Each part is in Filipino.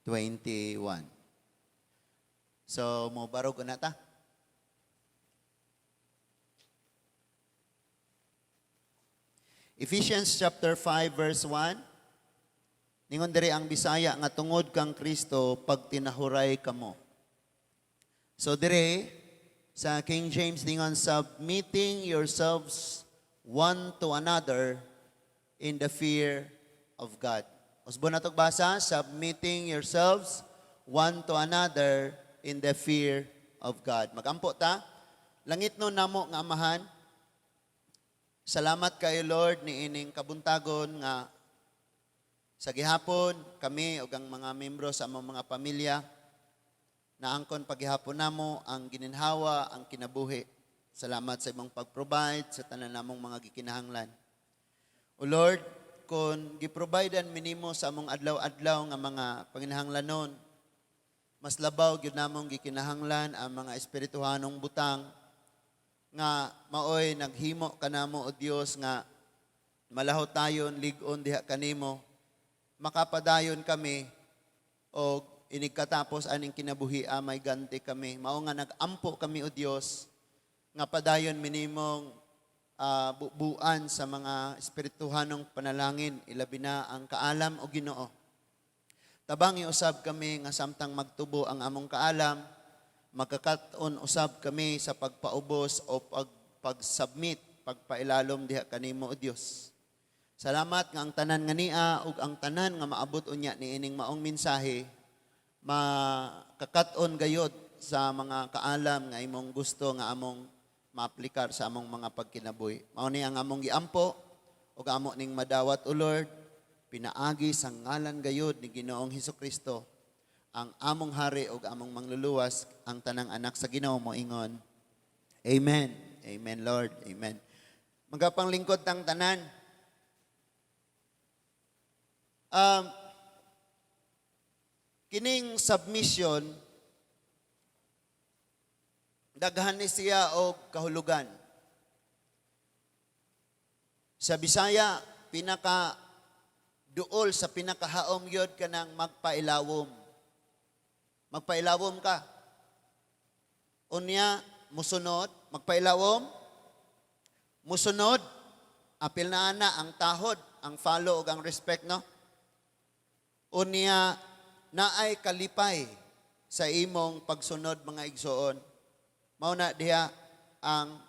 21. So, mo barog na ta. Ephesians chapter 5 verse 1. Ningon diri ang Bisaya nga tungod kang Kristo pag tinahuray kamo. So diri sa King James ningon submitting yourselves one to another in the fear of God. Usbo na tog basa, submitting yourselves one to another in the fear of God. Magampo ta. Langit no namo nga amahan. Salamat kayo Lord ni ining kabuntagon nga sa gihapon kami ug ang mga membro sa among mga pamilya naangkon paghihapon namo ang gininhawa, ang kinabuhi. Salamat sa imong pag-provide sa tanan namong mga gikinahanglan. O Lord, kung giprovidean minimo sa among adlaw-adlaw nga mga panginahanglanon, mas labaw gyud namong gikinahanglan ang mga espirituhanong butang nga maoy naghimo kanamo o Dios nga malaho tayon lig-on diha kanimo, makapadayon kami o inigkatapos aning kinabuhi may ganti kami. Mao nga nagampo kami o Dios nga padayon minimong buuan sa mga espirituhanong panalangin, ilabi na ang kaalam o Ginoo. Tabang iusab kami nga samtang magtubo ang among kaalam, magkakaton usab kami sa pagpaubos o pag-submit, pagpailalom diha kanimo o Dios. Salamat nga ang tanan nga niya ug ang tanan nga maabot unya ni ining maong mensahe makakaton gayod sa mga kaalam nga imong gusto nga among maaplikar sa among mga pagkinabuhi. Mao ni ang among giampo ug amo ning madawat o Lord, pinaagi sa ngalan gayod ni Ginoong Hesukristo ang among hari ug among mangluluwas, ang tanang anak sa Ginoo moingon. Amen. Amen Lord. Amen. Magapanglingkod tang tanan. Kining submission, daghan ni siya og kahulugan. Sa Bisaya, duol sa pinakahaom yod ka ng magpailawom. Magpailawom ka. Unya, musunod, magpailawom, musunod, apil na ana ang tahod, ang follow ug ang respect, no? Unya, naay kalipay sa imong pagsunod mga igsoon. Mao na diha ang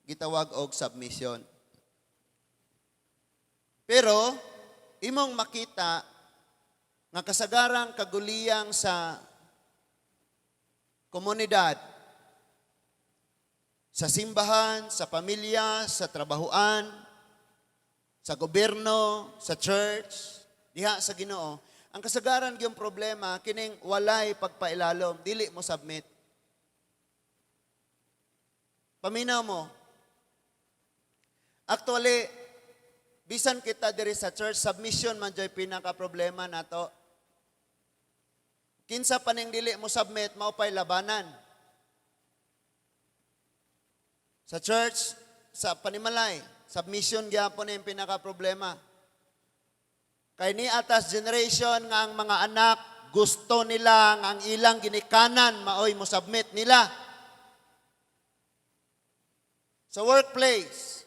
gitawag og submission. Pero imong makita nga kasagarang kaguliyang sa komunidad, sa simbahan, sa pamilya, sa trabahuan, sa gobyerno, sa church, diha sa Ginoo, ang kasagaran gyung problema kining walay pagpailalom, dili mo submit. Paminaw mo. Actually, bisan kita diri sa church, submission man joy pinaka problema nato. Kinsa paning dili mo submit, mao pay labanan. Sa church, sa panimalay, submission gyapon yung pinaka problema. Kay ni atas generation nga ang mga anak gusto nila nga ang ilang ginikanan maoy mo submit nila. Sa workplace,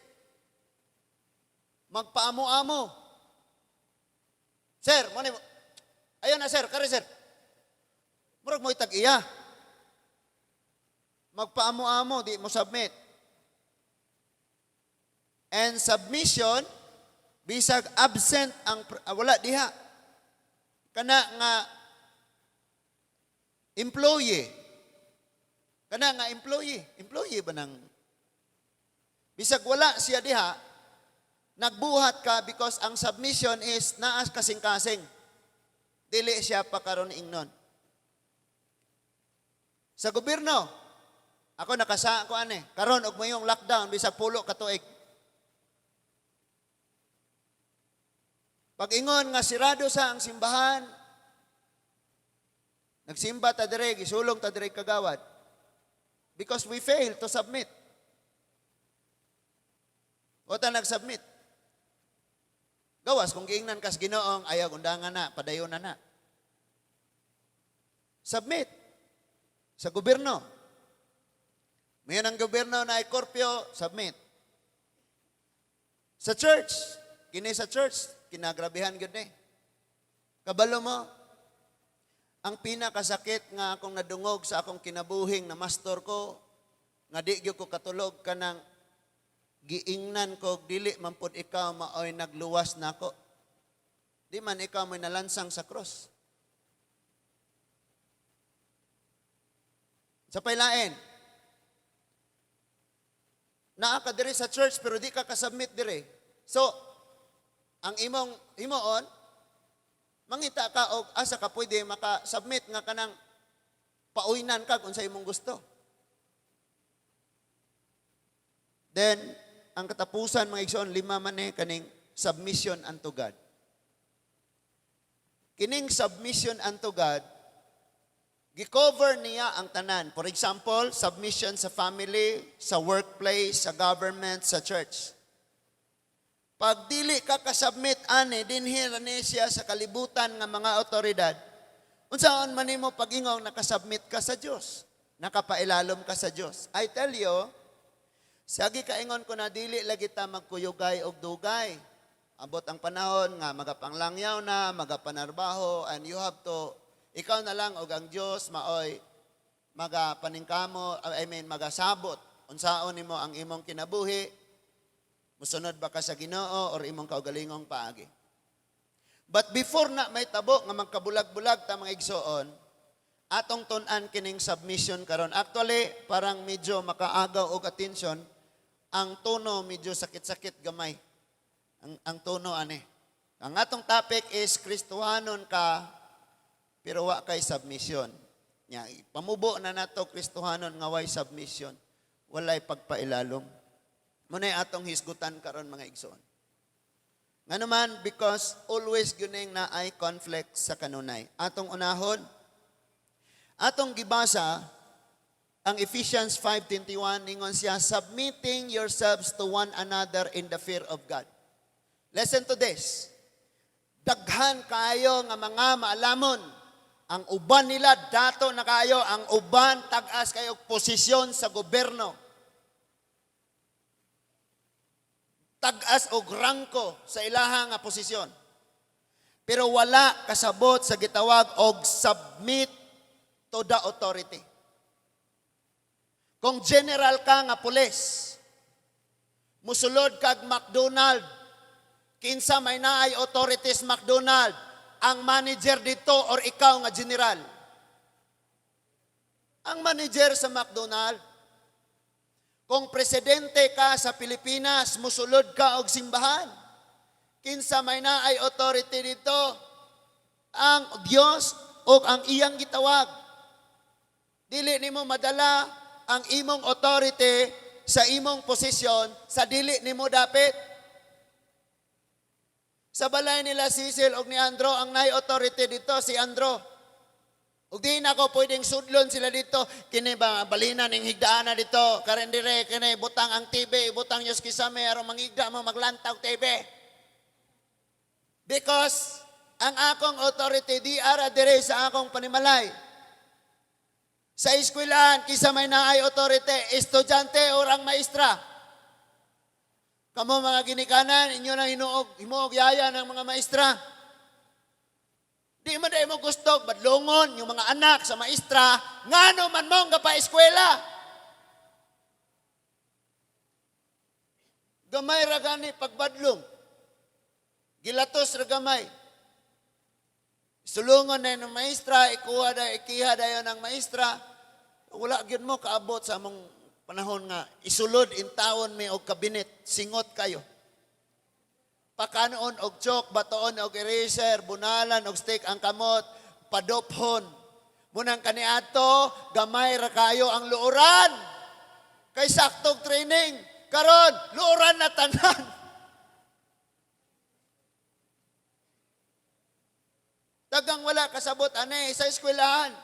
magpaamo-amo. Sir, ayun na sir, kare sir. Murag mo itag-iya. Magpaamo-amo, di mo submit. And submission, bisag absent ang wala diha. Kana nga employee. Kana nga employee ba nang bisag wala siya diha, nagbuhat ka because ang submission is naas kasing-kasing. Dili siya pa karon ingnon. Sa gobyerno, ako nakasa ko karon og mayong lockdown bisag pulo ka tuig. Pag-ingon nga sirado sa ang simbahan, nagsimba ta dire, gisulong ta dire kagawad. Because we failed to submit. O ta nag-submit. Gawas, kung giingnan kas Ginoong, ayaw undangan na, padayon na na. Submit. Sa gobyerno. Mayon ang gobyerno na ikorpyo, submit. Sa church, kini sa church, kinagrabihan gud ni. Kabalo mo, ang pinakasakit nga akong nadungog sa akong kinabuhing na mastor ko, nga di gyud ko katulog kanang giingnan ko dili man pud ikaw maoy nagluwas nako. Di man ikaw may nalansang sa cross. Sa pailain, naa ka diri sa church pero di ka kasubmit diri. So, ang imong himoon, mangita ka og asa ka pwede maka-submit nga kanang pauinan ka kung sa imong gusto. Then, ang katapusan mga igsoon, 5 man kaning submission unto God. Kining submission unto God, gi-cover niya ang tanan. For example, submission sa family, sa workplace, sa government, sa church. Pag dili ka kasubmit ani dinhi ni siya sa kalibutan nga mga otoridad, unsaon man nimo pag-ingong nakasubmit ka sa Dios, nakapailalom ka sa Dios. I tell you, sagi kaingon ko na dili lagi ta magkuyugay og dugay. Abot ang panahon nga magapanglangyaw na, magapanarbaho, and you have to, ikaw na lang og ang Dios maoy magapaningkamo, magasabot unsaon nimo ang imong kinabuhi. Musunod ba ka sa Ginoo or imong kaugalingong paagi? But before na may tabo nga magkabulag-bulag ta mga igsoon, atong tun-an kining submission karon. Actually, parang medyo makaagaw og attention, ang tono medyo sakit-sakit gamay. Ang tono ani. Ang atong topic is Kristohanon ka pero wa kay submission. Nya pamubo na nato Kristohanon nga way submission. Walay pagpailalom. Munay atong hisgutan karon mga igsoon. Nganuman because always gyuning na ay conflict sa kanunay. Atong unahon, atong gibasa ang Ephesians 5:21 ningon siya, submitting yourselves to one another in the fear of God. Listen to this. Daghan kayo nga mga maalamon. Ang uban nila dato na kayo, ang uban tag-as kayo posisyon sa gobyerno. Tag-as og rangko sa ilaha nga posisyon. Pero wala kasabot sa gitawag og submit to the authority. Kung general ka nga pulis, musulod kag McDonald, kinsa may naay authorities McDonald, ang manager dito or ikaw nga general. Ang manager sa McDonald, kung presidente ka sa Pilipinas, musulod ka og simbahan. Kinsa may naay authority dito, ang Dios o ang iyang gitawag. Dili nimo madala ang imong authority sa imong posisyon sa dili nimo dapit. Sa balay nila Cecil o ni Andro, ang naay authority dito si Andro. Ug di na ko pwedeng sudlon sila dito. Kini ba balina ning higdaan na dito. Karen dire kini butang ang TV, butang yos kisame aron mangigda mo maglantaw TV. Because ang akong authority di ara dire sa akong panimalay. Sa eskwelahan kisa may naay authority, estudyante o ang maestra. Kamo mga ginikanan, inyo na hinuog yaya ng mga maestra. Di man mo gusto, badlongon yung mga anak sa maestra, ngano man mong gapa-eskwela. Gamay ra gani pagbadlong. Gilatos ra gamay. Sulungon na ng maestra, ikiha dayon ng maestra, wala gyud mo kaabot sa among panahon nga isulod in taon may og kabinet, singot kayo. Pakanoon og chok, batoon og eraser, bunalan og stick ang kamot, padophon. Munang kaniadto, gamay ra kayo ang luoran. Kay saktog training, karon luoran na tanan. Dagang wala kasabot ani sa eskwelahan.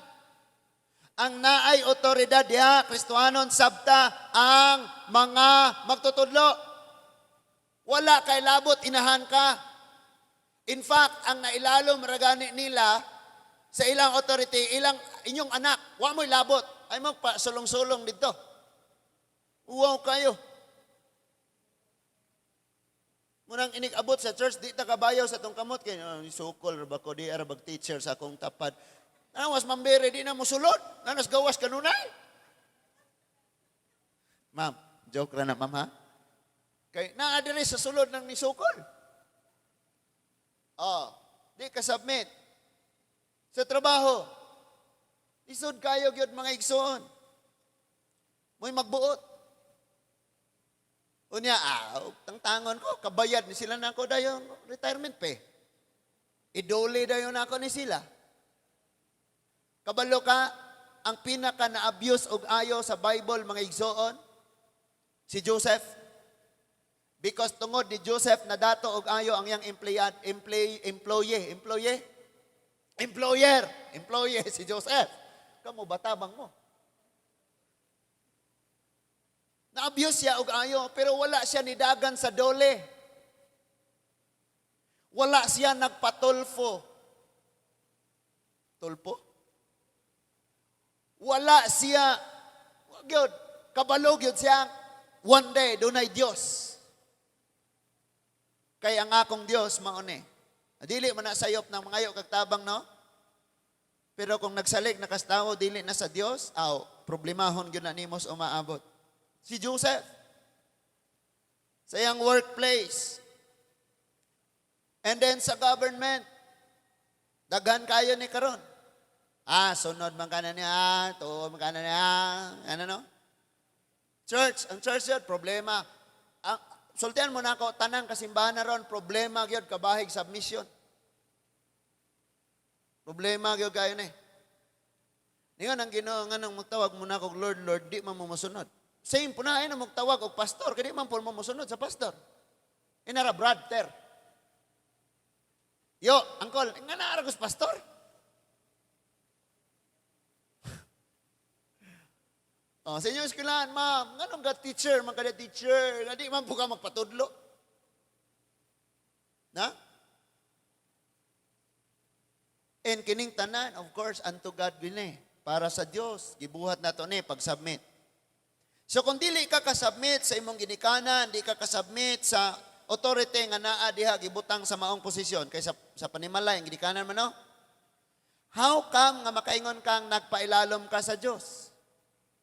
Ang naay otoridad diha, Kristohanon sabta ang mga magtutudlo. Wala kay labot inahan ka. In fact, ang nailalom ragani nila sa ilang authority, inyong anak, wa mo'y labot, ay mo pa sulong-sulong dito. Uwaw kayo. Munang inig-abot sa church, di ta kabayaw sa tong kamot, kaya sukol, ba ko, di arabag teacher sa akong tapad. Nawas mambere, di na mo sulod, nanas gawas kanunay. Ma'am, joke ra na ma'am ha? Kay naadiri sa sulod ng nisukol. Di ka submit. Sa trabaho, isod kayo gyud mga igsoon. Mo'y magbuot. Unya, tangtangon ko, kabayad ni sila na ako dayon retirement pay. Idole dayon ako ni sila. Kabalo ka, ang pinaka na-abuse og ayo sa Bible, mga igsoon, si Joseph. Because tungod ni Joseph na dato og ayo ang iyang employer si Joseph. Kamo batabang mo. Na-abuse siya og ayo, pero wala siya nidagan sa dole. Wala siya nagpatulfo. Tulpo? Wala siya, gyud, kabalo gyud siya, one day, dunay Diyos. Kaya ang akong Diyos, maone. Dili man na sayop ng mga kag tabang, no? Pero kung nagsalig na kastawo, dili na sa Diyos, problemahon gyud na nimos umaabot. Si Joseph, sa iyang workplace, and then sa government, daghan kayo ni karon. Sunod man ka na niya, tuwa man ka na niya, ano no? Church, ang church yun, problema. Sultihan mo na ako, tanang kasimbahan na ron, problema yun, kabahig submission. Problema yun kayo na eh. Ngayon, ang ginawa nga nang magtawag mo na ako, Lord, Lord, di man mo masunod. Same po na, ay na magtawag og pastor, kaya di man po mo masunod sa pastor. Inara brother. Yo, uncle, nga naaragos pastor? Sa inyong eskwelahan, ma'am, nga nung teacher, mga teacher, nga di man po ka magpatudlo. Na? And kining tanan, of course, unto God gini. Para sa Diyos, gibuhat na to ni pag-submit. So kung dili ka kasubmit sa imong ginikanan, di ka kasubmit sa authority nga naa diha gibutang sa maong posisyon kay sa panimalay ang ginikanan man no? How come nga makaingon kang nagpailalom ka sa Dios?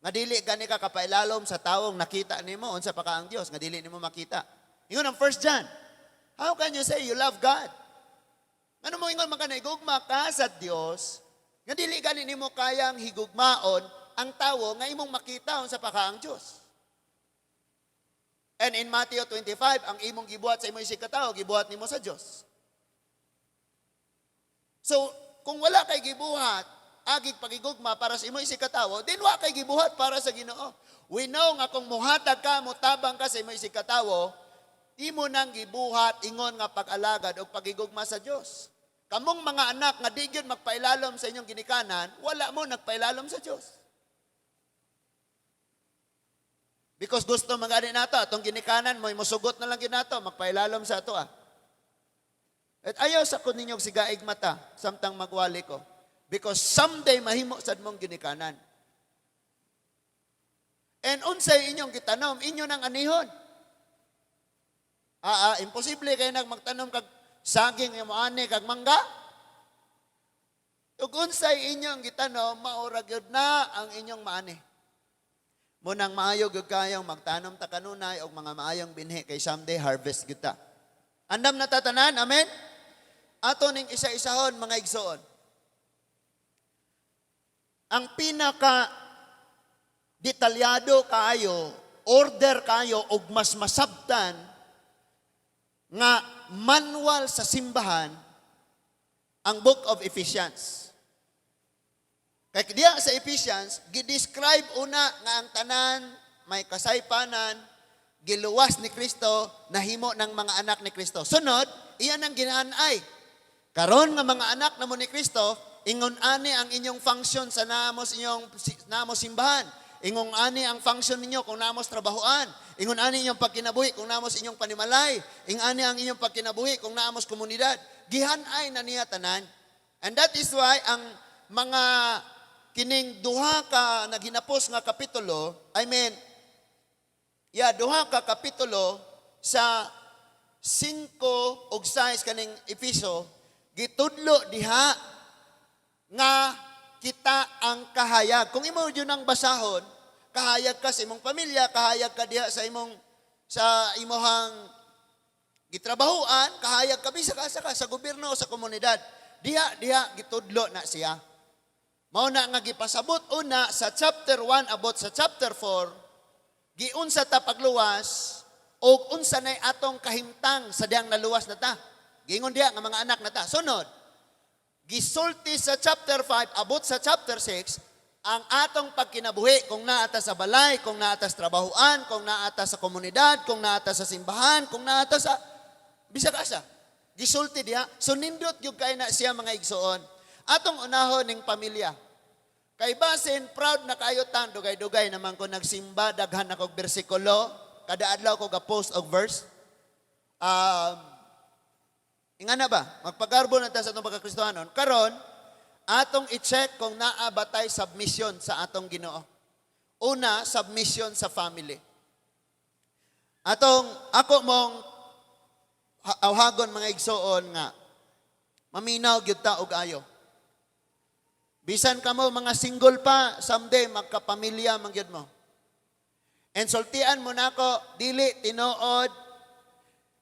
Nga dili gani ka kapailalom sa taong nakita nimo unsa pa ka ang Dios nga dili nimo makita. Ingon ang 1 John. How can you say you love God? Ano mo ingon man ka naigugma ka sa Dios nga dili gani nimo kayang higugmaon ang tawo nga imong makita unsa pa ka ang Dios. And in Matthew 25, ang imong gibuhat sa imong isig katawo, gibuhat nimo sa Dios. So, kung wala kay gibuhat, agig pagigugma para sa imong isig katawo, then wa kay gibuhat para sa Ginoo. We know nga kung muhatag ka, mutabang ka sa imong isig katawo, imo nang gibuhat ingon nga pag-alagad o pagigugma sa Dios. Kamong mga anak nga di gyud magpailalom sa inyong ginikanan, wala mo nagpailalom sa Dios. Because gusto magani nato, atong ginikanan mo, musugot na lang ginato, magpailalom sa ato At ayaw sa ko ninyong sigaig mata, samtang magwali ko. Because someday mahimo sad mong ginikanan. And unsay inyong gitanom, inyo nang anihon. Imposible kayo magtanom kag saging nga moani kag mangga. Ug unsay inyong gitanom, maura gyud na ang inyong maani. Munang maayo gyud kayong magtanom ta kanunay og mga maayong binhi kay someday harvest gyud ta. Andam na tatanan, amen? Ato ning isa-isahon mga igsoon. Ang pinaka detalyado kayo, order kayo og mas masabtan nga manual sa simbahan ang book of Ephesians. Kaya diya sa Ephesians, gidescribe una nga ang tanan, may kasaypanan, giluwas ni Kristo, nahimo ng mga anak ni Kristo. Sunod, iyan ang ginaanay. Karon nga mga anak na mo ni Kristo, ingon ani ang inyong function sa namos simbahan. Ingon ani ang function ninyo kung namos trabahoan. Ingon ani inyong pagkinabuhi kung namos inyong panimalay. Ingon ani ang inyong pagkinabuhi kung namos komunidad. Gihanay na niya tanan. And that is why ang mga kining duha ka naginapos nga kapitulo, duha ka kapitulo sa 5 ug 6 kaning Efeso, gitudlo diha nga kita ang kahayag. Kung imo yun ang basahon, kahayag ka sa imong pamilya, kahayag ka diha sa imuhang gitrabahuan, kahayag ka bisa ka sa gobyerno o sa komunidad. Diha gitudlo na siya. Mao na nga gipasabot una sa chapter 1 abot sa chapter 4, giunsa ta pagluwas o unsa nay atong kahimtang sa diyang naluwas na ta. Giingon diha nga mga anak na ta. Sunod, gisulti sa chapter 5 abot sa chapter 6 ang atong pagkinabuhi kung naata sa balay, kung naata sa trabahuan, kung naata sa komunidad, kung naata sa simbahan, kung naata sa bisag asa. Gisulti diha. So nindot gyud kay na siya mga igsoon. Atong unahon ning pamilya. Kay basin proud na kayo tan dugay-dugay naman ko nagsimba daghan ako bersikulo, kada adlaw ko ga-post og verse. Ingana ba? Magpagarbo na ta sa atong pagkakristohanon. Karon atong i-check kung naa ba tay submission sa atong Ginoo. Una, submission sa family. Ako mong awhagon mga igsoon nga maminaw gyud ta og ayo. Bisan ka mo mga single pa, someday magkapamilya man gyud mo. And sultian mo nako dili tinuod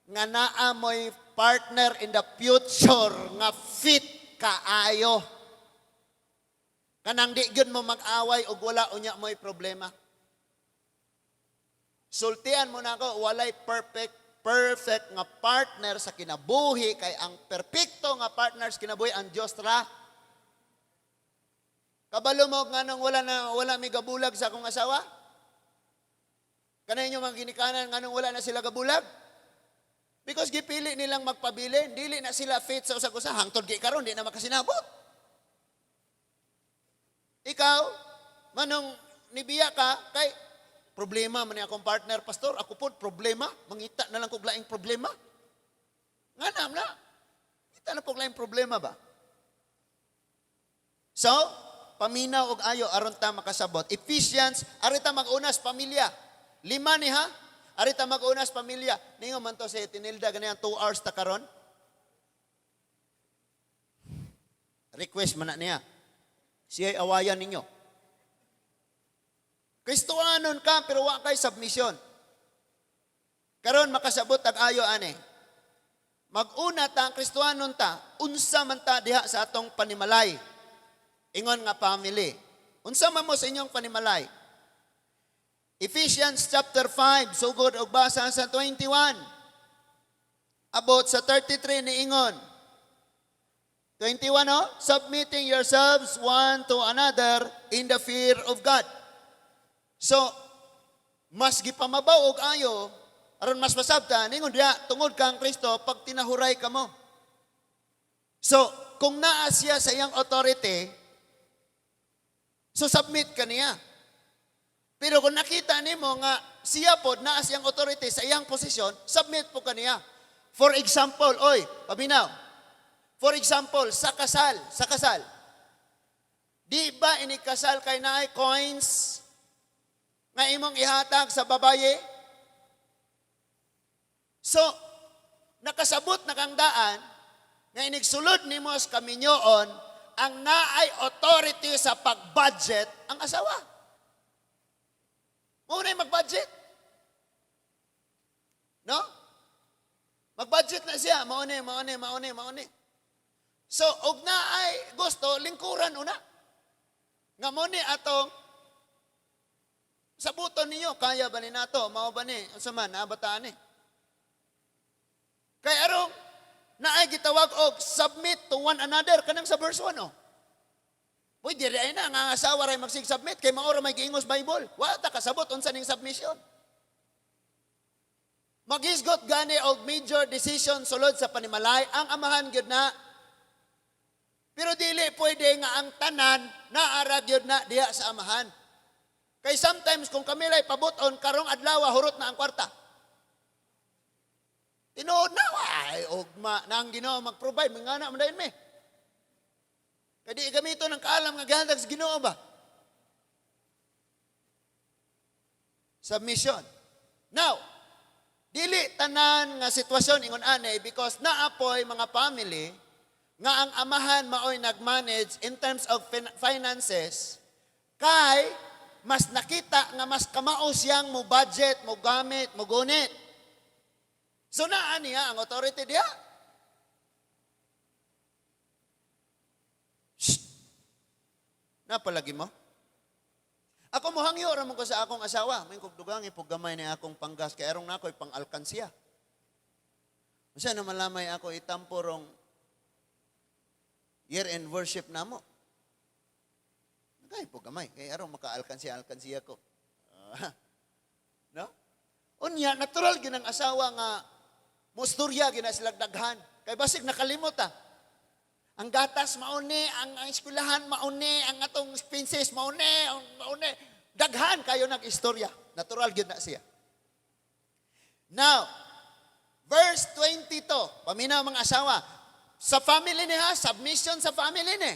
nga naa mo'y partner in the future nga fit kaayo. Kanang di gyud mo mag-away og wala unya mo'y problema. Sultian mo nako walay perfect nga partner sa kinabuhi kay ang perpekto nga partner sa kinabuhi ang Dios ra. Kabalo mo nganong wala may gabulag sa akong asawa? Kanay nyo mga ginikanan nganong wala na sila gabulag? Because gipili nilang magpabilin, dili na sila fit sa usag-usa, hangtod kay karon di na makasinabot. Ikaw, manong nibiya ka kay problema man ni akong partner, pastor, ako po problema, mangita na lang kog laing problema. Nganam na. Kita na kog laing problema ba? So, paminaw og ayo aron ta makasabot. Ephesians, arita mag-unas pamilya. 5 ni ha? Arita mag-unas pamilya. Ningo man to si Tinilda ganyan 2 hours ta karon. Request man na niya. Siya'y awayan ninyo. Kristohanon ka pero wa kay submission. Karon makasabot ag ayo ani. Mag-una ta ang Kristohanon ta, unsa man ta diha sa atong panimalay. Ingon nga family. Unsa man mo sa inyong panimalay? Ephesians chapter 5, sugod og basa sa 21. About sa 33 ni ingon. 21 submitting yourselves one to another in the fear of God. So, mas gipamabaw og ayo, aron mas masabta, ningon diha, tungod kang Kristo, pag tinahuray ka mo. So, kung naa siya sa iyang authority, so submit ka niya. Pero kung nakita nimo nga siya pod naa siyang authority sa iyang posisyon, submit po ka niya. For example, paminaw. For example, sa kasal. Di ba inikasal kay naay coins nga imong ihatag sa babaye? So, nakasabot na kang daan nga inigsulod nimo sa kaminyoon ang naay authority sa pag-budget ang asawa. Muna mag-budget. No? Mag-budget na siya. Mauni. So, og naay gusto, lingkuran una. Nga muni atong sabuton niyo, kaya ba ni nato? Mao ba ni? Unsa man, nabataan ni? Kay arong naay gitawag og submit to one another kanang sa verse 1 Uy, diri ay na nga asawa ray magsig-submit kay maora may giingos Bible. Wa ta kasabot unsa ning submission. Maghisgot gani og major decision sulod sa panimalay ang amahan gyud na. Pero dili pwede nga ang tanan naara gyud na diha sa amahan. Kay sometimes kung kami ray pabuton karong adlaw hurot na ang kwarta. Tinuod na, ay, ugma, na ang Ginoo mag-provide, mga anak, mandayin me. Kaya di gamito ng kaalam nga gahandag sa Ginoo ba? Submission. Now, dili tanan nga sitwasyon ingon anay because naapoy mga family nga ang amahan maoy nag-manage in terms of finances kay mas nakita nga mas kamao siyang mo budget, mo gamit, mo gunit. So naa niya ang authority diha. Napalagi mo? Ako mohangyo ra mo ko sa akong asawa. May kog dugang ipog gamay ni akong panggas kay arong nakoy pang-alkansiya. Usa na malamay ako itamporong year-end worship namo. Kay pog gamay kay arong maka-alkansiya ko. No? Unya natural ginang asawa nga musturya gina sila daghan. Kay basig nakalimot ah. Ang gatas mauni, ang eskwelahan mauni, ang atong expenses mauni. Daghan kayo nag-istorya. Natural gyud na siya. Now, verse 22, paminaw mga asawa, sa family niya, submission sa family ni.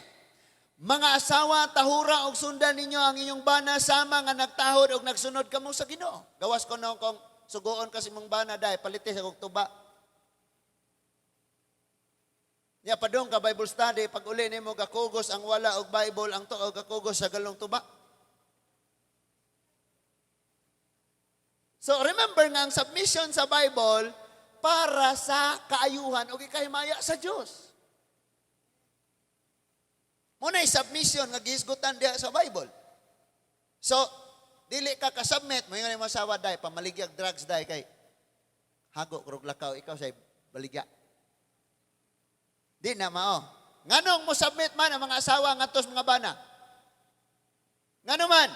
Mga asawa, tahura og sundan ninyo ang inyong bana sama nga nagtahod og nagsunod kamo sa Ginoo. Gawas ko na kung sugoon kasi mong bana dahil paliti sa kong tuba. Ya padung ka Bible study pag uli nimo gakugos ang wala og Bible ang tuo gakugos sa galong tuba. So remember nga ang submission sa Bible para sa kaayuhan o ikahimaya sa Dios. Muna submission nga gihisgutan diha sa Bible. So dili ka ka-submit mo yung masawa dai pamaligyag drugs dai kay hago krug lakaw ikaw say baligya. Di na mao. Nganong mo submit man ang mga asawa ngadtos mga bana? Ngano man?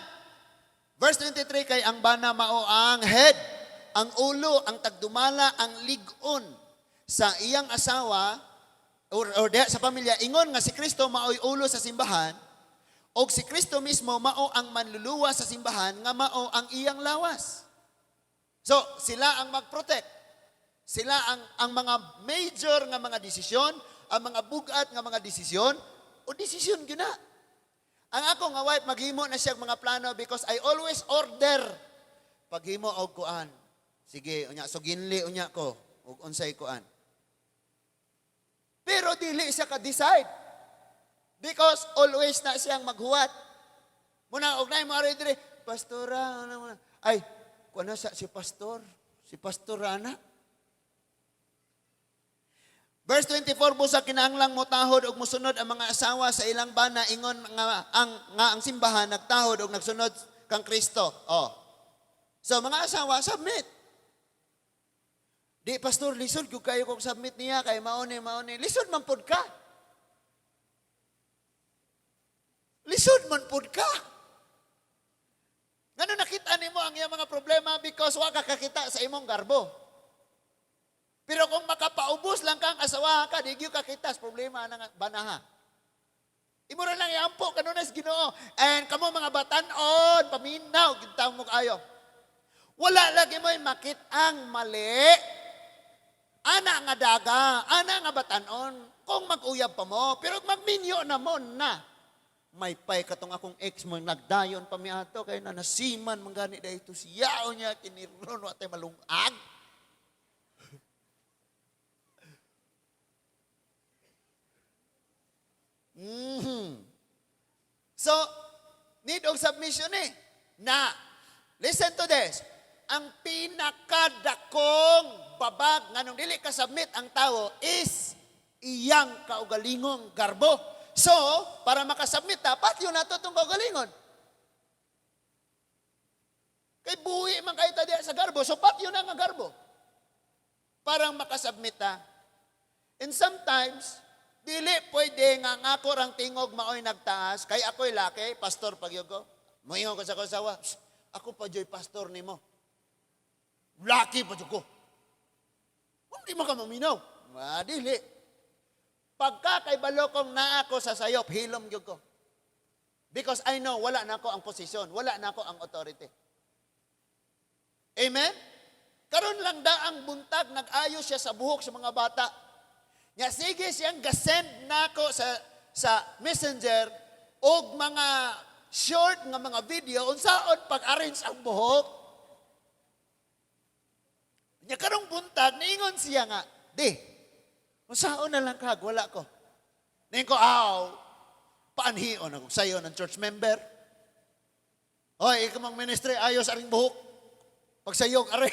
Verse 23 kay ang bana mao ang head, ang ulo, ang tagdumala, ang lig-on sa iyang asawa or sa pamilya ingon nga si Kristo maoy ulo sa simbahan og si Kristo mismo mao ang manluluwa sa simbahan nga mao ang iyang lawas. So sila ang mag-protect. Sila ang mga major nga mga desisyon, ang mga bugat nga mga desisyon o desisyon gyud na. Ang ako nga wife maghimo na siya mga plano because I always order paghimo og kuan. Sige, unya so ginli unya ko ug unsay kuan. Pero dili siya ka-decide. Because always na siyang maghuwat. Muna og nay mo ari diri, pastora ano man. Ay, kuan na si pastor, si pastorana. Verse 24, busa kinahanglang motahod og mosunod ang mga asawa sa ilang bana ingon nga ang simbahan nagtahod og nagsunod kang Kristo. Oh. So mga asawa, submit. Di pastor, lisod gyud kayo kung submit niya kay mauni. Lisod man pud ka. Lisod man pud ka. Ngano nakita nimo ang iyang mga problema because wa ka kakita sa imong garbo. Pero kung makapaubos lang kang asawa ka, di gyud kakita sa problema ng banaha. Imo ra lang iampo kanunay sa Ginoo. And kamo mga batan-on, paminaw gid mo kayo. Wala lagi mo makit ang mali. Ana nga daga, ana nga batan-on, kung mag-uyab pa mo, pero magminyo na mo na. May pay katong akong ex mo nagdayon pa mi ato kay na nasiman manggani dayto siya o niya kiniron wa tay malungag. So, need of submission eh. Na, listen to this. Ang pinakadakong babag nganong dili ka submit ang tao is iyang kaugalingong garbo. So, para makasubmit dapat yun nato itong kaugalingon. Kay buhi man kayo tadi sa garbo, so pat yun ang garbo. Parang makasubmit ta. And sometimes, dili pwede nga ako rang tingog maoy nagtaas, kay ako'y laki, pastor pagyugo. Moingon ko sa kasawa, ako pa joy pastor nimo. Laki pa ko. Hindi mo ka maminaw. Dili. Pagka kay balokong na ako sa sayop, hilom gyud ko. Because I know, wala na ako ang posisyon, wala na ako ang authority. Amen? Karon lang daang buntag, nag-ayos siya sa buhok sa mga bata. Nga sige siyang gasend na ako sa Messenger og mga short nga mga video unsaon pag-arrange ang buhok. Nya karong buntag niingon siya nga, "Di, unsaon na lang kag wala ko." Ning ko, paanhion ako sayo ng church member. Hoy, ikaw mang ministry, ayos aring buhok. Pagsayog, are.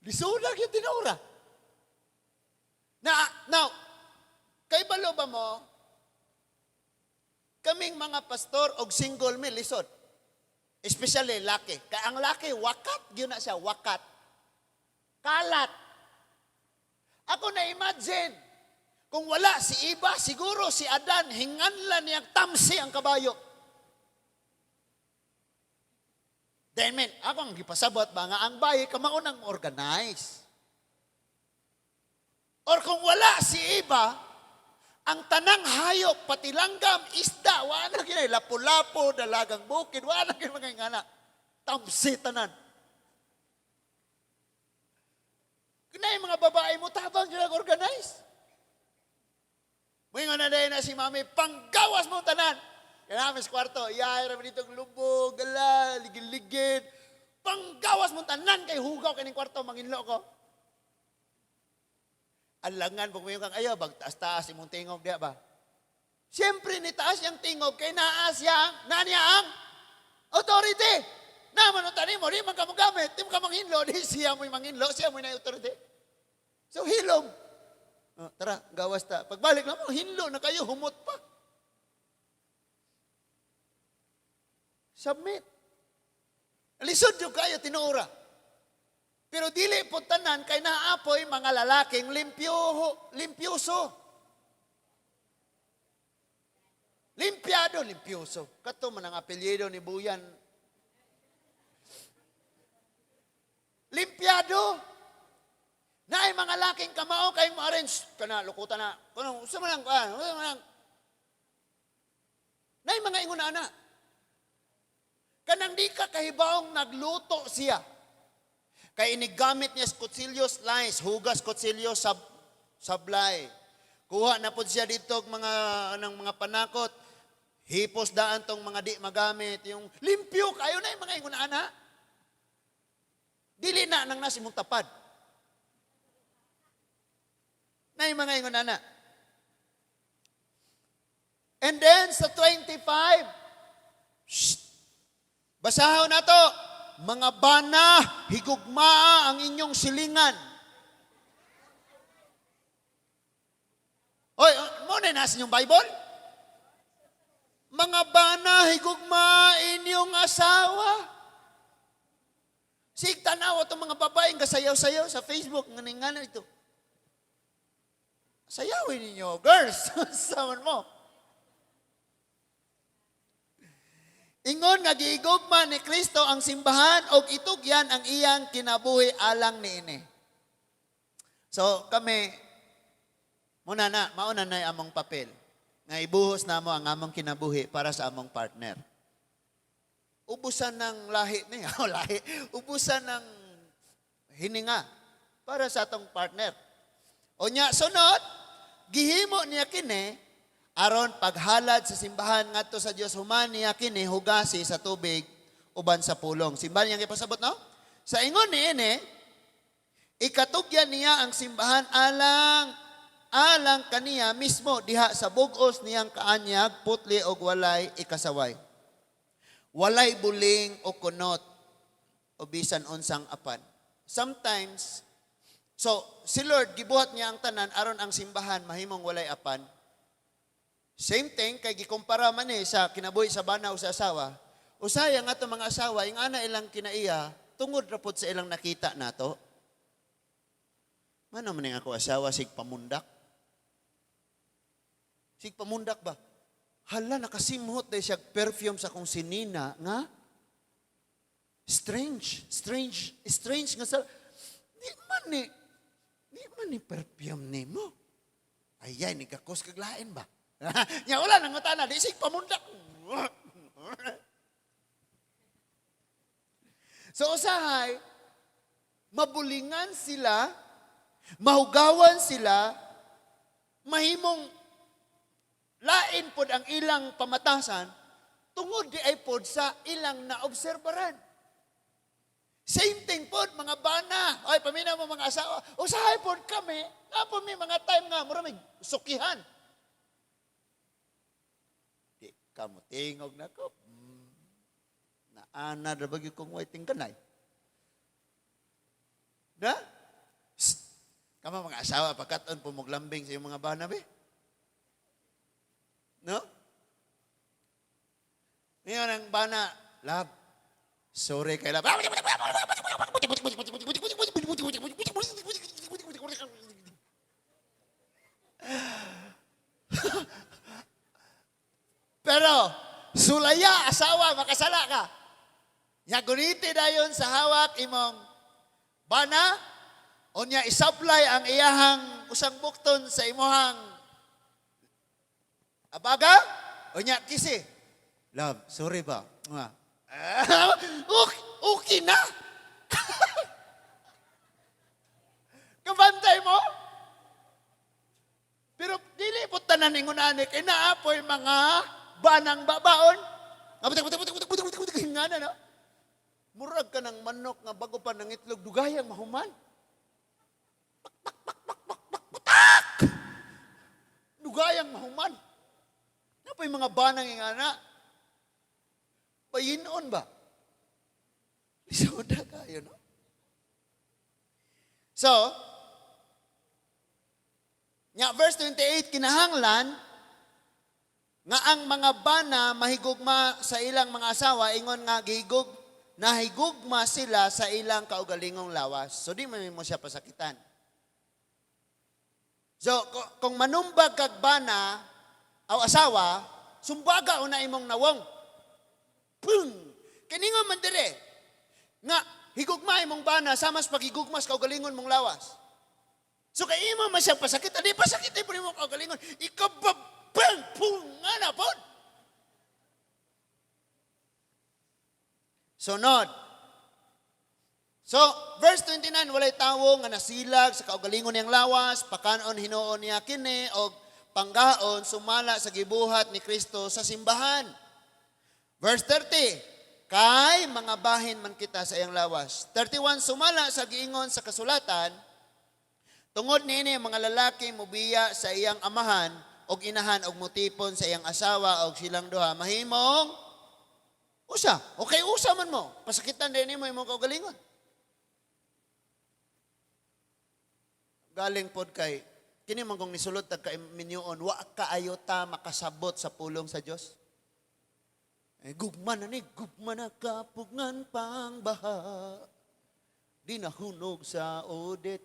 Lisulag yung tinura. Now, kay balo ba mo, kaming mga pastor og single me, lisod. Especially laki. Kaya ang laki, wakat, yun na siya, wakat. Kalat. Ako na-imagine, kung wala si Iba, siguro si Adan, hinganlan niyang tamsi ang kabayo. Then, man, ako ang gipasabot ba nga, ang bayi, kamaunang organize. Or kung wala si Iba, ang tanang hayop, pati langgam, isda, wala kinay, lapu-lapu, dalagang bukid, wala kinay mga ingana. Tamsi tanan. Kinay mga babae mo, tabang sila organize. Mga na dahil na si mami, panggawas mo tanan. Kaya namin sa kwarto, iyay raman dito lubog, gala, ligid-ligid. Panggawas mo tanan kay hugaw kaning kwarto, manginlo ko. Alangan, pag mayroon kang ayaw, bagtaas-taas imong tingog, diya ba? Siyempre, nitaas yung tingog, kay naas yang, naniya ang authority. Naman, utani mo, di man ka magamit, di man ka manghinlo, di siya mo'y manghinlo, siya mo'y na authority. So, hilom. Tara, gawas ta. Pagbalik na mo, hinlo na kayo, humot pa. Submit. Lisod yung kayo, tinuura. Pero dili po tanan kay naapoy mga lalaking limpyoso. Limpiado, limpyoso. Kato man ang apelyido ni Buyan. Limpiado. Na ay mga laking kamao kayong ma-arrange. Kana, lukutan na. Kung usa man lang. Na ay mga ingunana. Kanang di ka kahibaong nagluto siya. Kaya inigamit niya kutsilyo slice, hugas kutsilyo sablay. Kuha na po siya dito ng mga panakot. Hipos daan tong mga di magamit. Yung limpyo, kayo na yung mga ingunana. Dili na nang nasimong tapad. Na yung mga ingunana. And then sa 25, basahon na to. Mga bana, higugmaa ang inyong silingan. Oy, mo na nasa inyong Bible? Mga bana, higugmaa inyong asawa. Sig tanaw itong mga babaeng kasayaw-sayaw sa Facebook. Nga ito. Sayawin ninyo, girls. Saman mo. Ingon nga giigugma ni Kristo ang simbahan og itugyan ang iyang kinabuhi alang niini. So kami mauna na among papel nga ibuhos namo ang among kinabuhi para sa among partner. Ubusan ng lahi niya, ubusan ng hininga para sa atong partner. Unya sunod, gihimo niya kini aron paghalad sa simbahan ngadto sa Dios human niya kini hugasi sa tubig uban sa pulong. Simbahan yang ipasabot no? Sa ingon niini ikatugyan niya ang simbahan alang kaniya mismo diha sa bug-os niyang kaanyag putli og walay ikasaway. Walay buling o kunot o bisan unsang apan. Sometimes si Lord gibuhat niya ang tanan aron ang simbahan mahimong walay apan. Same thing, kay gikumpara man sa kinabuhi sa bana o sa asawa. Usaya nga itong mga asawa, yung ana ilang kinaiya, tungod rapod sa ilang nakita nato. Mano man ako asawa, sig pamundak? Sig pamundak ba? Hala, nakasimhot dahil siya perfume sa kong sinina, nga? Strange nga sa, di man ni perfume ni mo. Ayay, ni kakos kaglain ba? Nya wala nang matana, di sig pamundak. So usahay, mabulingan sila, mahugawan sila, mahimong lain pod ang ilang pamatasan, tungod di ay pod sa ilang naobserbaran. Same thing pod, mga bana. Ay, paminaw mo mga asawa. Usahay pod kami, nga po may mga time nga, maraming sukihan. Di ka mo tingog na ko. Naana na bagay kong waiting kanay. Na? Kama mga asawa, pagkaton po maglambing sa iyong mga bana, be? No? Ngayon ang bana, love, sorry kay love. Pero, sulaya, asawa, makasala ka. Yaguniti dayon sa hawak imong bana, o niya isablay ang iyahang usang bukton sa imuhang abaga, o niya kisi. Love, sorry ba? Okay na. Kabantay mo? Pero dili po tanan ingon ani kay naapoy mga banang babaon. Nga na, no? Murag ka ng manok nga bago pa ng itlog, dugayang mahuman. Dugayang mahuman. Ano pa yung mga banang yung ana? Payinon ba? Lisoda kayo, no? So, nga verse 28, kinahanglan nga ang mga bana mahigugma sa ilang mga asawa, ingon nga nahigugma sila sa ilang kaugalingong lawas. So, di mo siya pasakitan. So, kung manumbag kag bana o asawa, sumbaga una imong nawong. Boom! Kiningon man dire. Nga, higugma imong bana, samas paghigugmas kaugalingon mong lawas. So, kay imo man siya pasakitan, di pasakitin po imong kaugalingon. Ikababang punga na po. Sunod. So, verse 29, walay tawo nga nasilag sa kaugalingon niyang lawas, pakanon hinuon niya kini, o panggaon sumala sa gibuhat ni Kristo sa simbahan. Verse 30, kay mga bahin man kita sa iyang lawas. 31, sumala sa giingon sa kasulatan, tungod niini mga lalaki mubiya sa iyang amahan, og inahan, og mutipon sa iyang asawa, og silang duha, mahimong usa. Okay, usa man mo. Pasakitan din mo imong kaugalingon. Galing pod kay kini man kung nisulod tag ka minyoon, wa kaayo ta makasabot sa pulong sa Dios. Gugma na kapugngan pang baha. Di nahunog sa audit.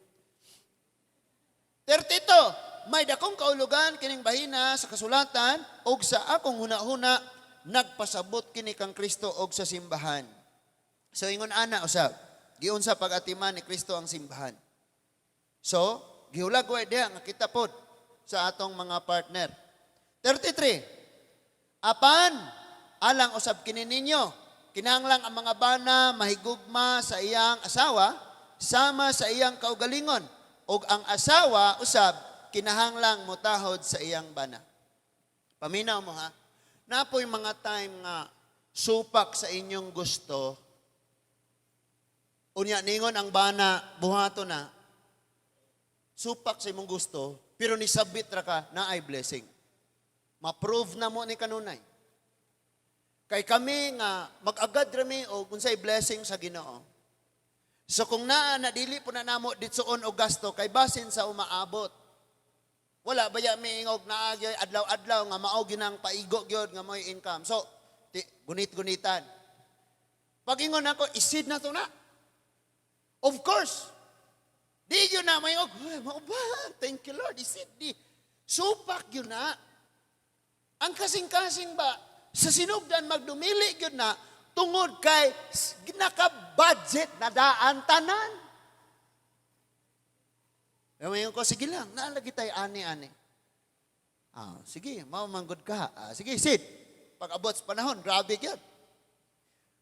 32, may dakong kaulugan kining bahina sa kasulatan og sa akong huna-huna nagpasabot kini kang Kristo og sa simbahan. So ingon ana usab, giunsa pag-atiman ni Kristo ang simbahan. So, gihulag wa diha nga kita pod sa atong mga partner. 33. Apan alang usab kini ninyo, kinahanglang ang mga bana mahigugma sa iyang asawa sama sa iyang kaugalingon, ug ang asawa usab kinahanglang motahod sa iyang bana. Paminaw mo ha. Napoy mga time nga supak sa inyong gusto, unya ningon ang bana buhato na, supak sa imong gusto, pero nisabit ra ka na ay blessing. Ma-prove na mo ni kanunay. Kay kami nga mag-agad rami o unsay blessing sa Ginoo. So kung naa na dili po na namo ditsoon og gasto kay basin sa umaabot. Wala baya miingog na adlaw-adlaw nga mao ginang paigo gyud nga mo'y income. So gunit-gunitan. Pag ingon ako, isid na to na. Of course. Di yun na mayog, mao ba? Thank you Lord, isid di. Supak yun na. Ang kasing-kasing ba, sa sinugdan magdumili yun na, tungod kay naka-budget na daan tanan. Ngayon ko, sige lang, naalagi tayo ani-ani. Sige, maumanggod ka. Sige, sit. Pag abot sa panahon, grabe yun.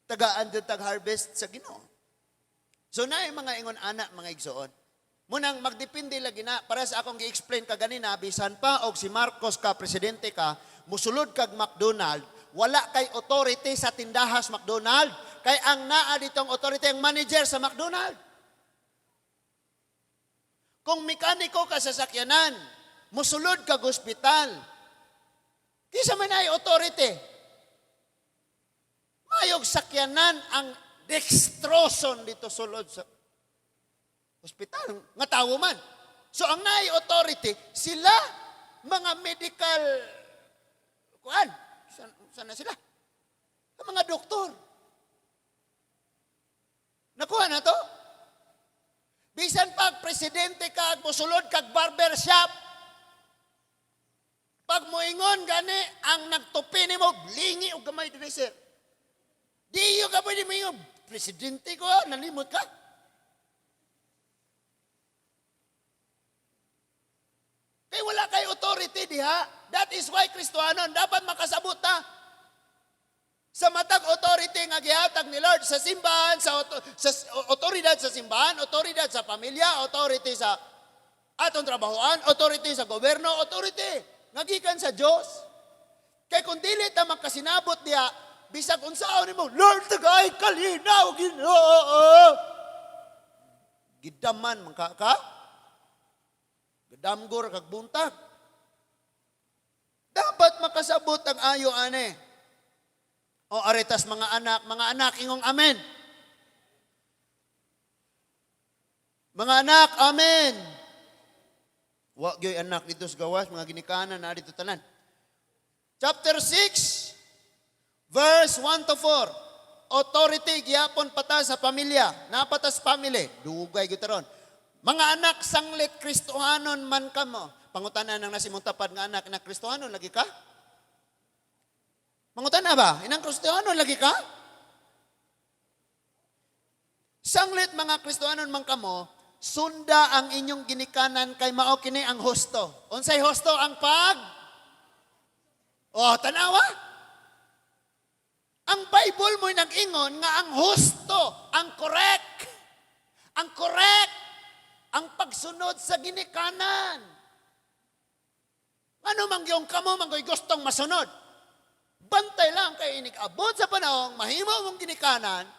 Tagaan doon tag-harvest sa Ginoo. So na yung mga ingon anak, mga igsoon. Munang magdepende lagi na, para sa akong gi-explain ka ganina, bisan pa, og si Marcos ka, presidente ka, musulod kag McDonald, wala kay authority sa tindahas McDonald, kay ang naa ditong authority, ang manager sa McDonald. Kung mekaniko ka sa sakyanan, musulod kag ospital, kisa man ay authority. Mayog sakyanan ang dextroson dito sulod sa ospital, nga tawo man. So ang naay authority, sila, mga medical, saan na sila? Ang mga doktor. Nakuha na to? Bisan pag presidente ka, musulod kag barbershop, pag moingon gani, ang nagtupi ni mo, blingi o gamay din sir. Di yung gamay ni mo, presidente ko, nalimot ka. Kaya wala kay authority diha. That is why Kristohanon dapat makasabot ta sa matag authority nga gihatag ni Lord sa simbahan, sa otoridad sa simbahan, otoridad sa pamilya, authority sa atong trabahoan, authority sa gobyerno, authority nga gikan sa Dios. Kay kung dili ta makasinabot diha, bisag unsaon nimo, Lord tagay kalinaw Ginoo. Gidaman man ka? Damgor kag buntag. Dapat makasabot ang ayo ane. O aretas mga anak ingong amen. Mga anak, amen. Wa gyoy anak dito sa gawas, mga ginikanan na dito tanan. Chapter 6, verse 1 to 4. Authority gyapon pata sa pamilya, napatas family, dugay gyud taron. Mga anak, sanglit Kristohanon man kamo. Pangutanan ng nasimong tapad nga anak na Kristohanon, lagi ka? Pangutanan ba? Inang Kristohanon, lagi ka? Sanglit mga Kristohanon man kamo, sunda ang inyong ginikanan kay mao kini ang husto. Unsay husto ang pag? Tanawa? Ang Bible mo nag-ingon nga ang husto, ang correct, ang pagsunod sa ginikanan. Ano mangyong kamo manggoy gustong masunod? Bantay lang kay inig-abot sa panahon, mahimo mong ginikanan,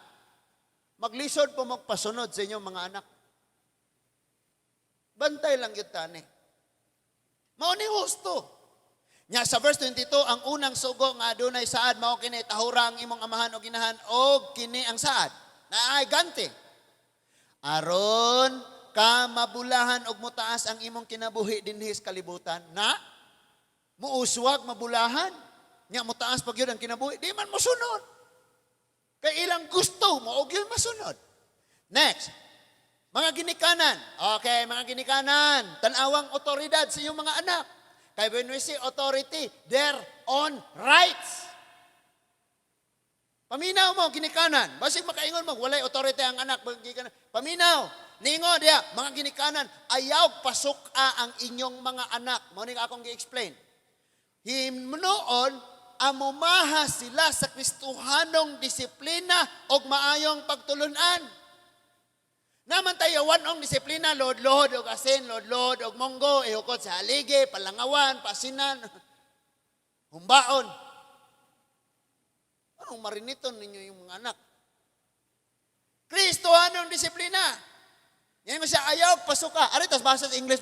maglisod po magpasunod sa inyong mga anak. Bantay lang yun tani. Mao ni husto. Nya sa verse 22, ang unang sugo nga adunay saad, mao kini tahura ang imong amahan o ginahan, o kini ang saad. Na ay ganti. Aron ka mabulahan og mutaas ang imong kinabuhi dinhi sa kalibutan na muuswag mabulahan nya mutaas pag yun ang kinabuhi di man mosunod kay ilang gusto mo og yun masunod. Next, mga ginikanan. Okay, mga ginikanan, tan-awang otoridad sa iyong mga anak. Kay when we say authority, their own rights. Paminaw mo ginikanan, basig makaingon mo walay authority ang anak. Paminaw ningo dia, mga ginikanan, ayaw pasuka ang inyong mga anak. Mao ning akong gi-explain. Himnoon, amumaha sila sa Kristohanong disiplina og maayong pagtulunan. Naman tayo wanong disiplina, lod-lod og asin, lod-lod og monggo, ihukot sa haligi, palangawan, pasinan, humbaon. Anong mariniton ninyo yung mga anak? Kristohanong disiplina. Yan mo siya, ayaw, pasuka. Aritas, basa sa English.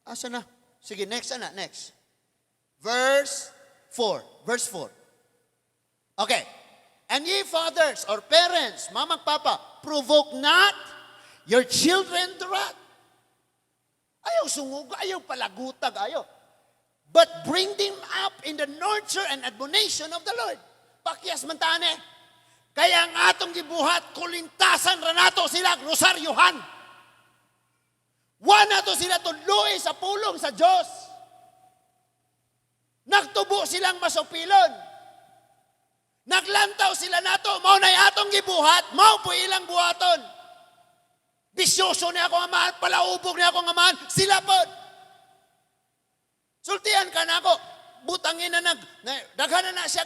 Asa na? Sige, next. Verse 4. Okay. And ye fathers or parents, mamang papa, provoke not your children to wrath. Ayaw sungug, ayaw palagutag, ayaw. But bring them up in the nurture and admonition of the Lord. Pakyas man tane. Kaya ang atong gibuhat, kulintasan ra nato sila, rosaryuhan. Wa nato sila tudloy sa pulong sa Diyos. Nagtubo silang masupilon. Naglantaw sila nato, mao nay atong gibuhat, mao po ilang buhaton. Bisyoso ni ako amahan, palaubog ni ako amahan, sila po. Sultihan ka na ako, butangin daghan na siya,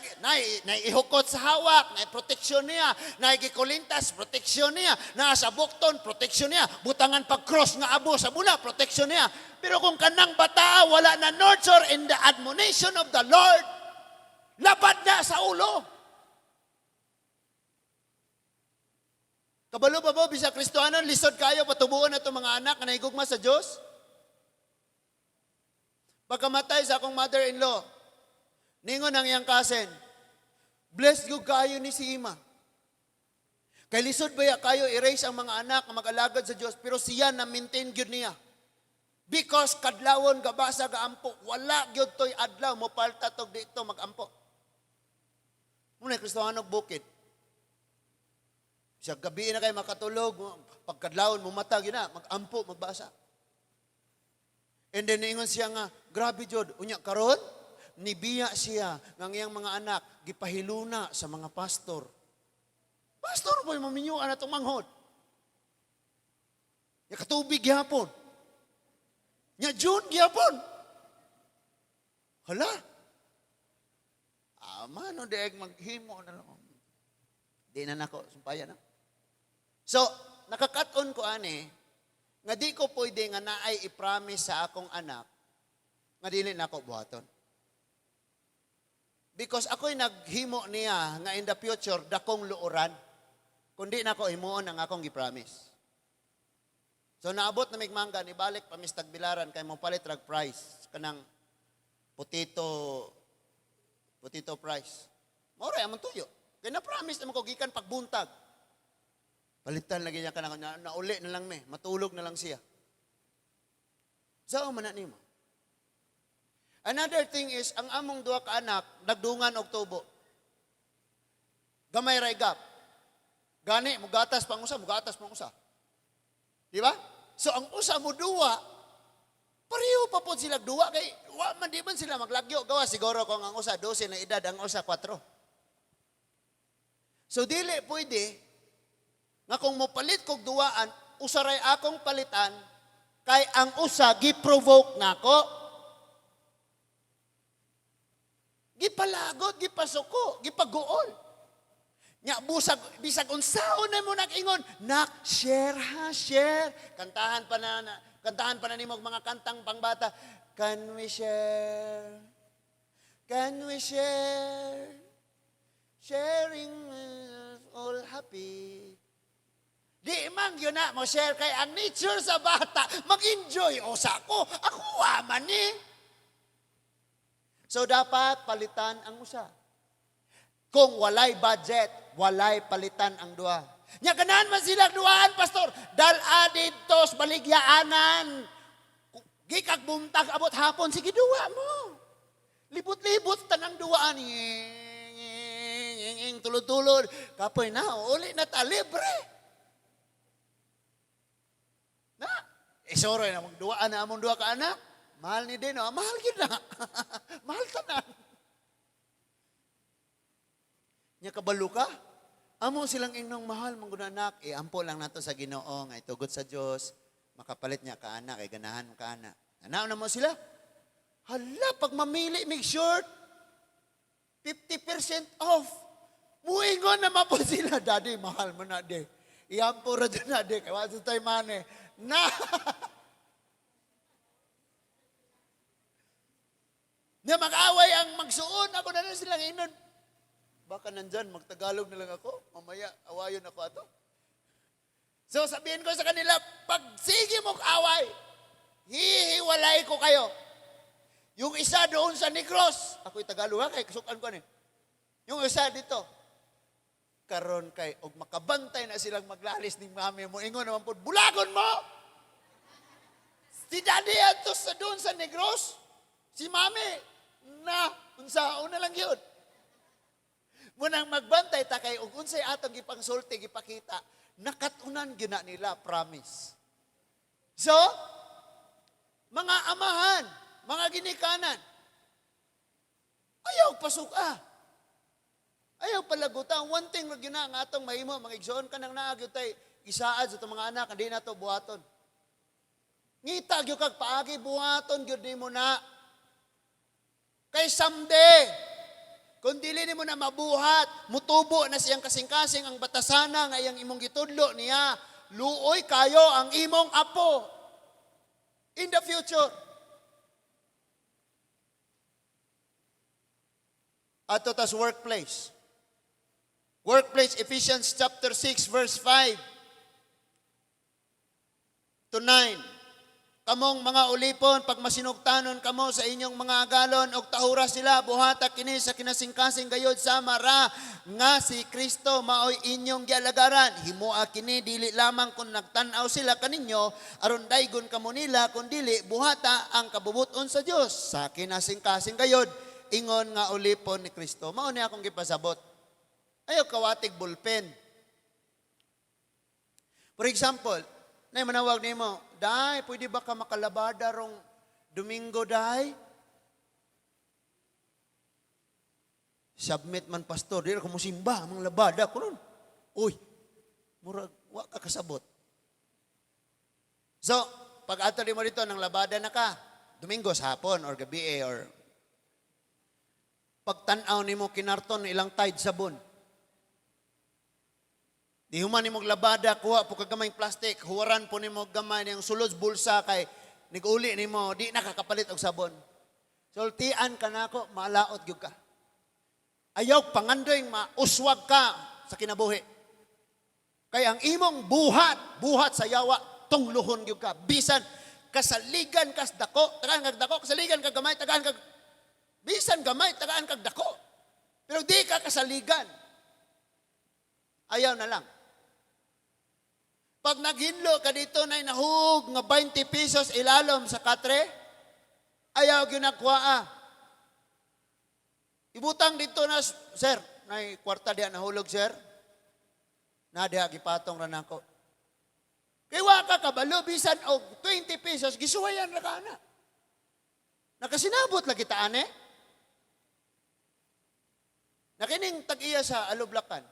ihukot sa hawak, proteksyon niya, gikulintas, proteksyon niya, sa bukton, proteksyon niya, butangan pag-cross nga abo sa bula, proteksyon niya. Pero kung kanang bata, wala na nurture in the admonition of the Lord, lapad na sa ulo. Kabalo ba mo, bisa Kristohanon, lisod kayo, patubuan na itong mga anak na naigugma sa Diyos? Pagkamatay sa akong mother-in-law, ningon ang iyang cousin, blessed yung kayo ni si Ima. Kay lisod ba kayo erase ang mga anak na mag-alagad sa Diyos, pero siya na maintain yun niya. Because kadlawon gabasa gaampo, wala gyud toy adlaw mo palta tog dito magampo. Muna Kristohanog bukid. Sa gabi na kayo makatulog, pagkadlawon mo matag yun na, magampo, magbasa. And then ingon siya nga, grabe jud, unya karon nibiya siya ng iyang mga anak gipahiluna sa mga pastor. Pastor boy maminyuan atong manghod. Ya katubig gyapon. Nya June gyapon. Hala. Mano deeg maghimo na lang. Di na nako sumpaya na. So, nakakaton ko ani nga di ko pwede nga naay i-promise sa akong anak nga dili nako buhaton. Because ako'y naghimo niya nga in the future dakong luoran kundi nako himuon ang akong gi-promise. So naabot na migmangga ni balik pa mistag bilaran kay mo palit rag price kanang potato price. Mao ra amon tuyo. Kay na promise naman ko gikan pagbuntag. Palitan lagi niya kanang nauli na lang matulog na lang siya. So man na nimo. Another thing is ang among duha ka anak nagdungan og tubo. Gamay ra igap. Gani mugatas pang usa. Di ba? So ang usa mo duwa, pareho pa po sila duwa kay wa man di man sila maglagyo gawa siguro kung ang usa 12 na edad ang usa 4. So dili pwede nga kung mopalit kog duwaan usaray akong palitan kay ang usa gi-provoke nako. Gipalagot, gipasuko, gipaguol. Nya bisag unsaon na mo nag-ingon, nak share. Kantahan pa na nimo mga kantang pangbata. Can we share? Can we share? Sharing is all happy. Di man yun na mo share kay ang nature sa bata mag-enjoy o sa ako man ni. So dapat palitan ang usa. Kung walay budget, walay palitan ang duha. Nya ganahan man sila duhaan, pastor. Dal didto sa baligyaanan. Gikag buntag abot hapon sige duha mo. Libot-libot tanang duhaan. Tulod-tulod. Kapoy na, uli na ta libre. Na, soroy na magduhaan na among duha ka anak. Mahal ni Dino, mahal yun na. Mahal tanan. Nya kabalo ka? Amo silang inong mahal mong anak, ampo lang nato sa Ginoo nga itugot sa Dios, makapalit niya ka anak, ganahan mo ka anak. Anaw na mo sila? Hala, pag mamili, make sure 50% off. Muingon naman po sila, Daddy, mahal mo na, de. Iampo ra dyan na, de. Kaya waso tayo mane. Na! Na mag-away ang magsuon, ako na lang silang inon. Baka nandyan, magtagalog na lang ako. Mamaya, awayon ako ato. So sabihin ko sa kanila, pag sige mong away, hihiwalay ko kayo. Yung isa doon sa Negros, ako'y Tagalog ha, kay kasukan ko ni. Yung isa dito, karon kay, og makabantay na silang maglalis ni mami mo, ingon naman po, bulagon mo! Si Daddy ato sa doon sa Negros, si mami, na, unsaon na lang yun. Munang magbantay ta kay ug unsay atong gipangsulti gipakita nakatunan gina nila promise. So mga amahan, mga ginikanan, ayaw pasuka. Ayaw palagutan. One thing ra gina nga atong mahimo mga igsoon kanang naagyo tay isaad sa mga anak hindi na to buhaton. Ngita gyud kag paagi buhaton gyud nimo na. Kay someday, kung dili nimo na mabuhat, mutubo na siyang kasing-kasing ang batasana nga iyang imong gitudlo niya, luoy kayo ang imong apo in the future. Ato tas workplace. Workplace, Ephesians chapter 6, verse 5 to 9. Kamong mga ulipon, pag masinugtanon kamo sa inyong mga agalon, og tahura sila, buhata kini sa kinasingkasing gayod sa mara, nga si Kristo maoy inyong gialagaran. Himua kini dili lamang kung nagtanaw sila kaninyo, aron daygon kamo nila, kung dili, buhata ang kabubuton sa Dios sa kinasingkasing gayod, ingon nga ulipon ni Kristo. Mao ni akong gipasabot. Ayaw kawatig bulpen. For example, na manawag nimo, Day, pwede ba ka makalabada rong Domingo, Day? Submit man, pastor. Di ako musimba, mang labada ko nun. Uy, murag, wa ka kasabot. So, pag ato di mo dito, nang labada na ka, Domingo sa hapon, or gabi or pagtanaw ni mo kinarton ilang tide sabon. Di human ni mo labada, kuha po kagamay plastic, huwaran po ni mo gamay niyang sulod bulsa kay niguli ni mo, di nakakapalit og sabon. Sultian ka na ako, malaot gyud ka. Ayaw pangandoy mauswag ka sa kinabuhi. Kaya ang imong buhat sa yawa, tungluhon gyud ka. Bisan kasaligan kas dako, tagaan kag dako, kasaligan kag gamay, tagaan kag bisan gamay, tagaan kag dako. Pero di ka kasaligan. Ayaw na lang. Pag naghinlo ka dito na nahug nga 20 pesos ilalom sa katre, ayaw ginakwa. Ibutang dito na, sir, na kwarta diya nahulog, sir. Na diya gipatong ra nako. Kay wa ka kabalo bisan og 20 pesos gisuwayan ra kana. Nakasinabot lagi ta ane. Nakining tag-iya sa alublakan.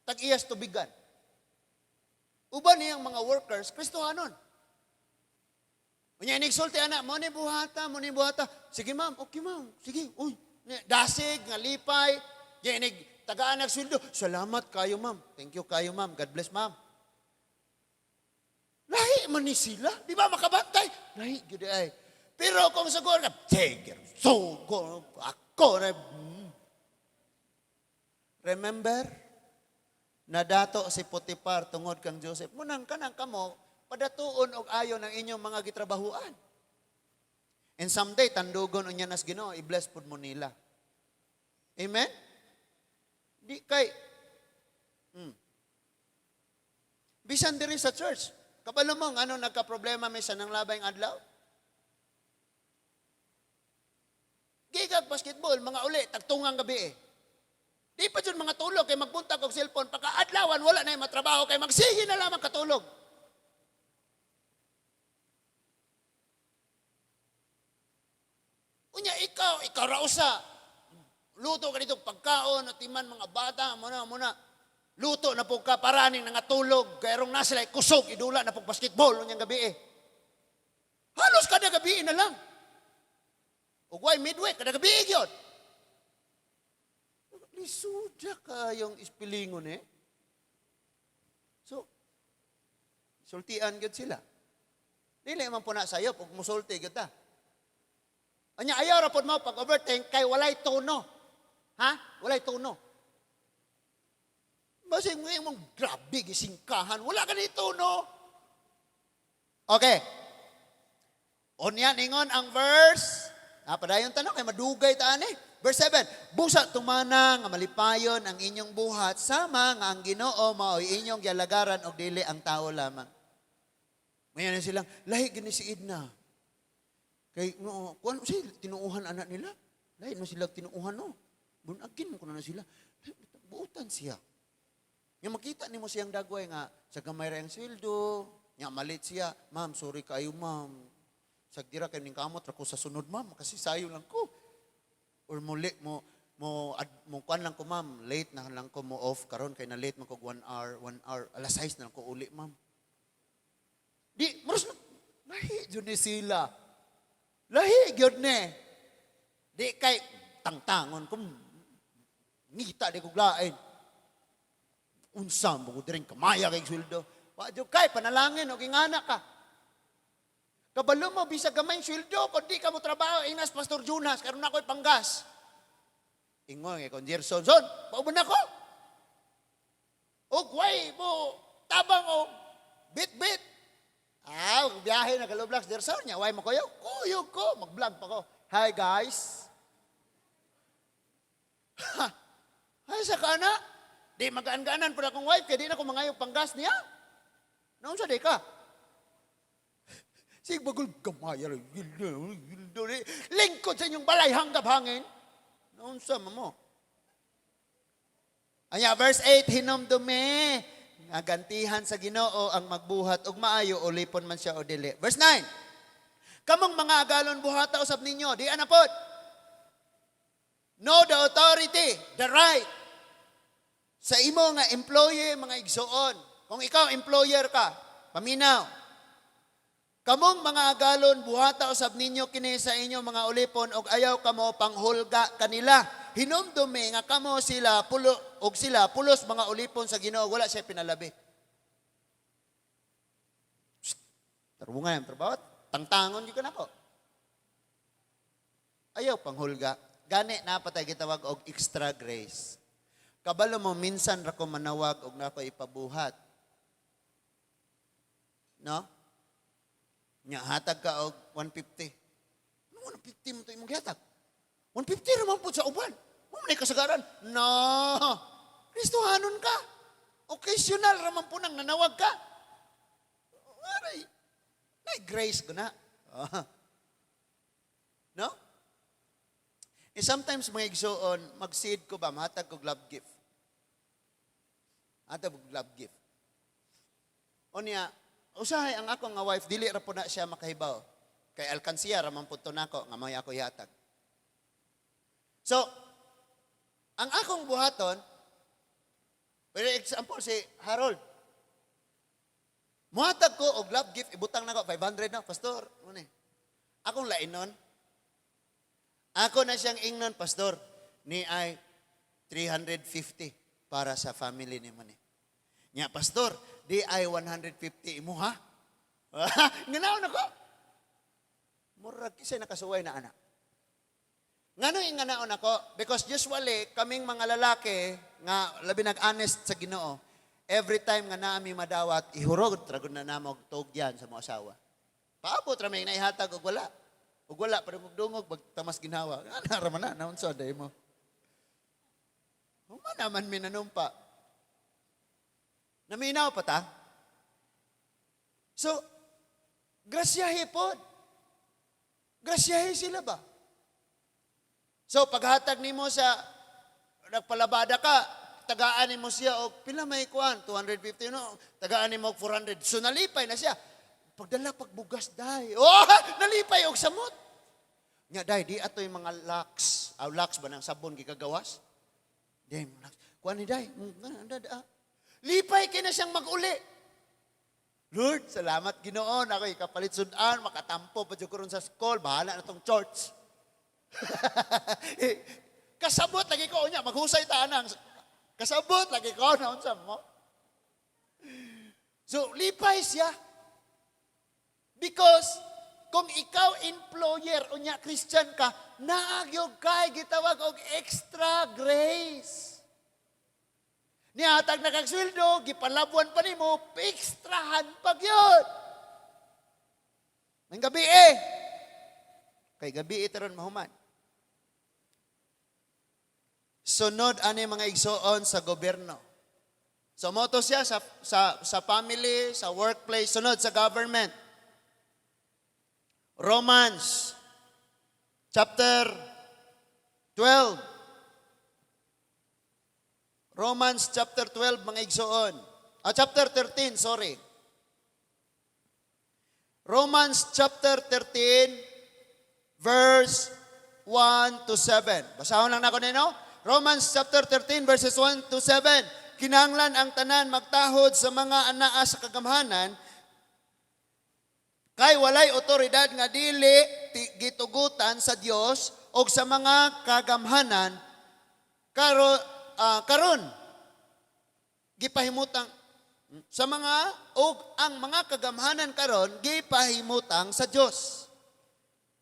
Tag-iyas tubigan. Uban niyang mga workers, Kristohanon. Unya inigsulti anak, mo ni buhata. Sige ma'am, okay ma'am. Sige, uy. Dasig, nga lipay. Yan, tagaan nagsweldo. Salamat kayo ma'am. Thank you kayo ma'am. God bless ma'am. Lahi man ni sila. Di ba makabantay? Lahi, gudi ay. Pero kung sagot ka, sige, so, ako na. Remember? Nadato si Potipar tungod kang Joseph. Munang kanang kamo, padatuon og ayo ng inyong mga gitrabahuan. And someday, tandugon unya nas Ginoo, i-bless pud mo nila. Amen? Di kay, bisan diri sa church, kabalo mo, ano nagka-problema may sanang labayng adlaw? Gigag basketball, mga uli, tagtungang gabi eh. Di pa dyan mga tulog, kay magpunta kong cellphone, pagka-adlawan, wala na yung matrabaho, kay magsige na lamang katulog. Unya, ikaw rausa. Luto ka dito pagkaon, at iman mga bata, muna. Luto na po ka, paraning nangatulog, kaya rong nasa like, kusog, idula na po basketball, unyang gabi eh. Halos kada gabi na lang. Ugway midweek, kada gabi yun. Lisuda ka yung ispilingon eh. So, sultian gud sila. Dili man po na sayo, pag musulti gud ta. Anya, ayaw rapod mo pag overtime, kay walay tono. Ha? Walay tono. Basing mo yung grabe, gisingkahan. Wala ka ni tono. Okay. Unyan, ingon ang verse. Padayon tanong, kay madugay taan eh. Verse 7, busa tumana nga malipayon ang inyong buhat, sama nga ang Ginoo mao'y inyong gialagaran og dili ang tao lamang. Ngayon na silang, lahi gini si Edna. Kay, kuan sila, tinuuhan anak nila. Lahi na sila tinuuhan, no. Bunagin mo ko na sila. Buutan siya. Nga makita ni mo siyang dagway nga, sa gamay ra ang sweldo, nga malit siya, ma'am, sorry kayo ma'am. Sagdira kayo ning kamot, rako sa sunod ma'am, kasi sayo lang ko. Or mo kuan lang ko ma'am, late na lang ko mo off karon kay na late man ko 1 hour, alas 6 na lang ko uli ma'am. Di, maros na, lahi gyud ni sila. Lahi gyud ni. Di kay tangtangon kung ngita di kuglain. Unsa mo ko diring kamaya kay sweldo. Wa jud kay panalangin og ingana ka. Kabalo mo bisag gamay sweldo kun di ka mo trabaho inas Pastor Junas karon ako'y panggas. Ingon kay kon Gerson, son, paubon ako. Og way mo tabang o bit-bit. Biyahe na kalublax Gerson nya, way mo kuyo. Kuyog ko, mag-vlog pa ko. Hi guys. Ay sa kana. Di magaan-gaanan po na akong wife, kaya di na ko mangayog panggas niya. Naon sa di ka? Sige bagol gamaya. Lingkod sa inyong balay hanggap hangin. Naon sa mo? Anya, verse 8, hinomdumi. Nagantihan sa Ginoo ang magbuhat og maayo o lipon man siya o dili. Verse 9. Kamong mga agalon buhata usab ninyo, di anapod. Know the authority, the right. Sa imo nga employee, mga igsoon. Kung ikaw employer ka, paminaw. Kamong mga agalon buhata usab ninyo kini sa inyo mga ulipon og ayaw kamo panghulga kanila. Hinumdumi nga kamo sila sila pulos mga ulipon sa Ginoo, wala siya pinalabi. Tarbungan ang trabaho, tangtangon di ka nako. Ayaw panghulga. Gani na patay gitawag og extra grace. Kabalo mo minsan ra ko manawag og nako ipabuhat. No? Nya hatag ka og 150. Ano 150 mo to imong gihatag? 150 ra man pud sa uban. Mo man kasagaran. No. Kristohanon ka. Occasional ra man po nang nanawag ka. Aray. Nay grace ko na. No? Sometimes mga igsoon, mag-seed ko ba, mahatag ko love gift. Hatag ko love gift. O niya, usahay ang akong nga wife, dili ra po na siya makahibaw. Kay alkansiya, raman po to nako, nga may ako yatag. So, ang akong buhaton, for example, si Harold, muhatag ko og love gift, ibutang nako, 500 na, pastor. Akong lainon, ako na siyang ingnon, pastor, ni ay 350 para sa family ni Mani. Nya, pastor, di ay 150 imo ha? Nganaon ako. Murag kisay nakasuway na anak. Ngano yung nganaon ako? Because usually, kaming mga lalaki, nga labi nag-honest sa Ginoo, every time nga naami madawat, ihurog, tragod na namog tog yan sa mga asawa. Paabot, ramay na ihatag og wala. Ug wala pa rin dungog tamas ginawa. Ano raman na naon sa day mo. Huma naman minanumpa. Naminaw pa ta. So, grasyahe po. Grasyahe sila ba? So, paghatag nimo sa nagpalabada ka, tagaan mo siya og pila may kuan 250 no, tagaan nimo og 400. So nalipay na siya. Pagdala pagbugas day. Oh, nalipay og samot. Nya day di atoy mga locks, locks ba ng sabon gigagawas? Day mo locks. Kuan ni day. Lipay kay na siyang mag-uli. Lord, salamat Ginoo na ako'y kapalit sudan, makatampo pa jud ko ron sa school, bahala na tong church. Kasabot lagi ko unya, maghusay ta anang. Kasabot lagi ko na unsa mo. So lipay siya. Because kung ikaw employer unya Christian ka, naagyog kay gitawag og extra grace. Nihatag na kag sweldo, gipalabuan pa nimo, extrahan pag yun. Nang gabi kay gabi itaron mahuman. Sunod ani mga igsoon sa gobyerno. So moto siya sa family, sa workplace, sunod sa government. Romans chapter 12. Romans chapter 12 mga igsoon. Chapter 13, sorry. Romans chapter 13 verse 1 to 7. Basahon lang nako nino. Romans chapter 13 verses 1 to 7. Kinahanglan ang tanan magtahod sa mga anaa sa kagamhanan kay walay otoridad nga dili gitugutan sa Dios o sa mga kagamhanan karon gipahimutang sa mga ang mga kagamhanan karon gipahimutang sa Dios.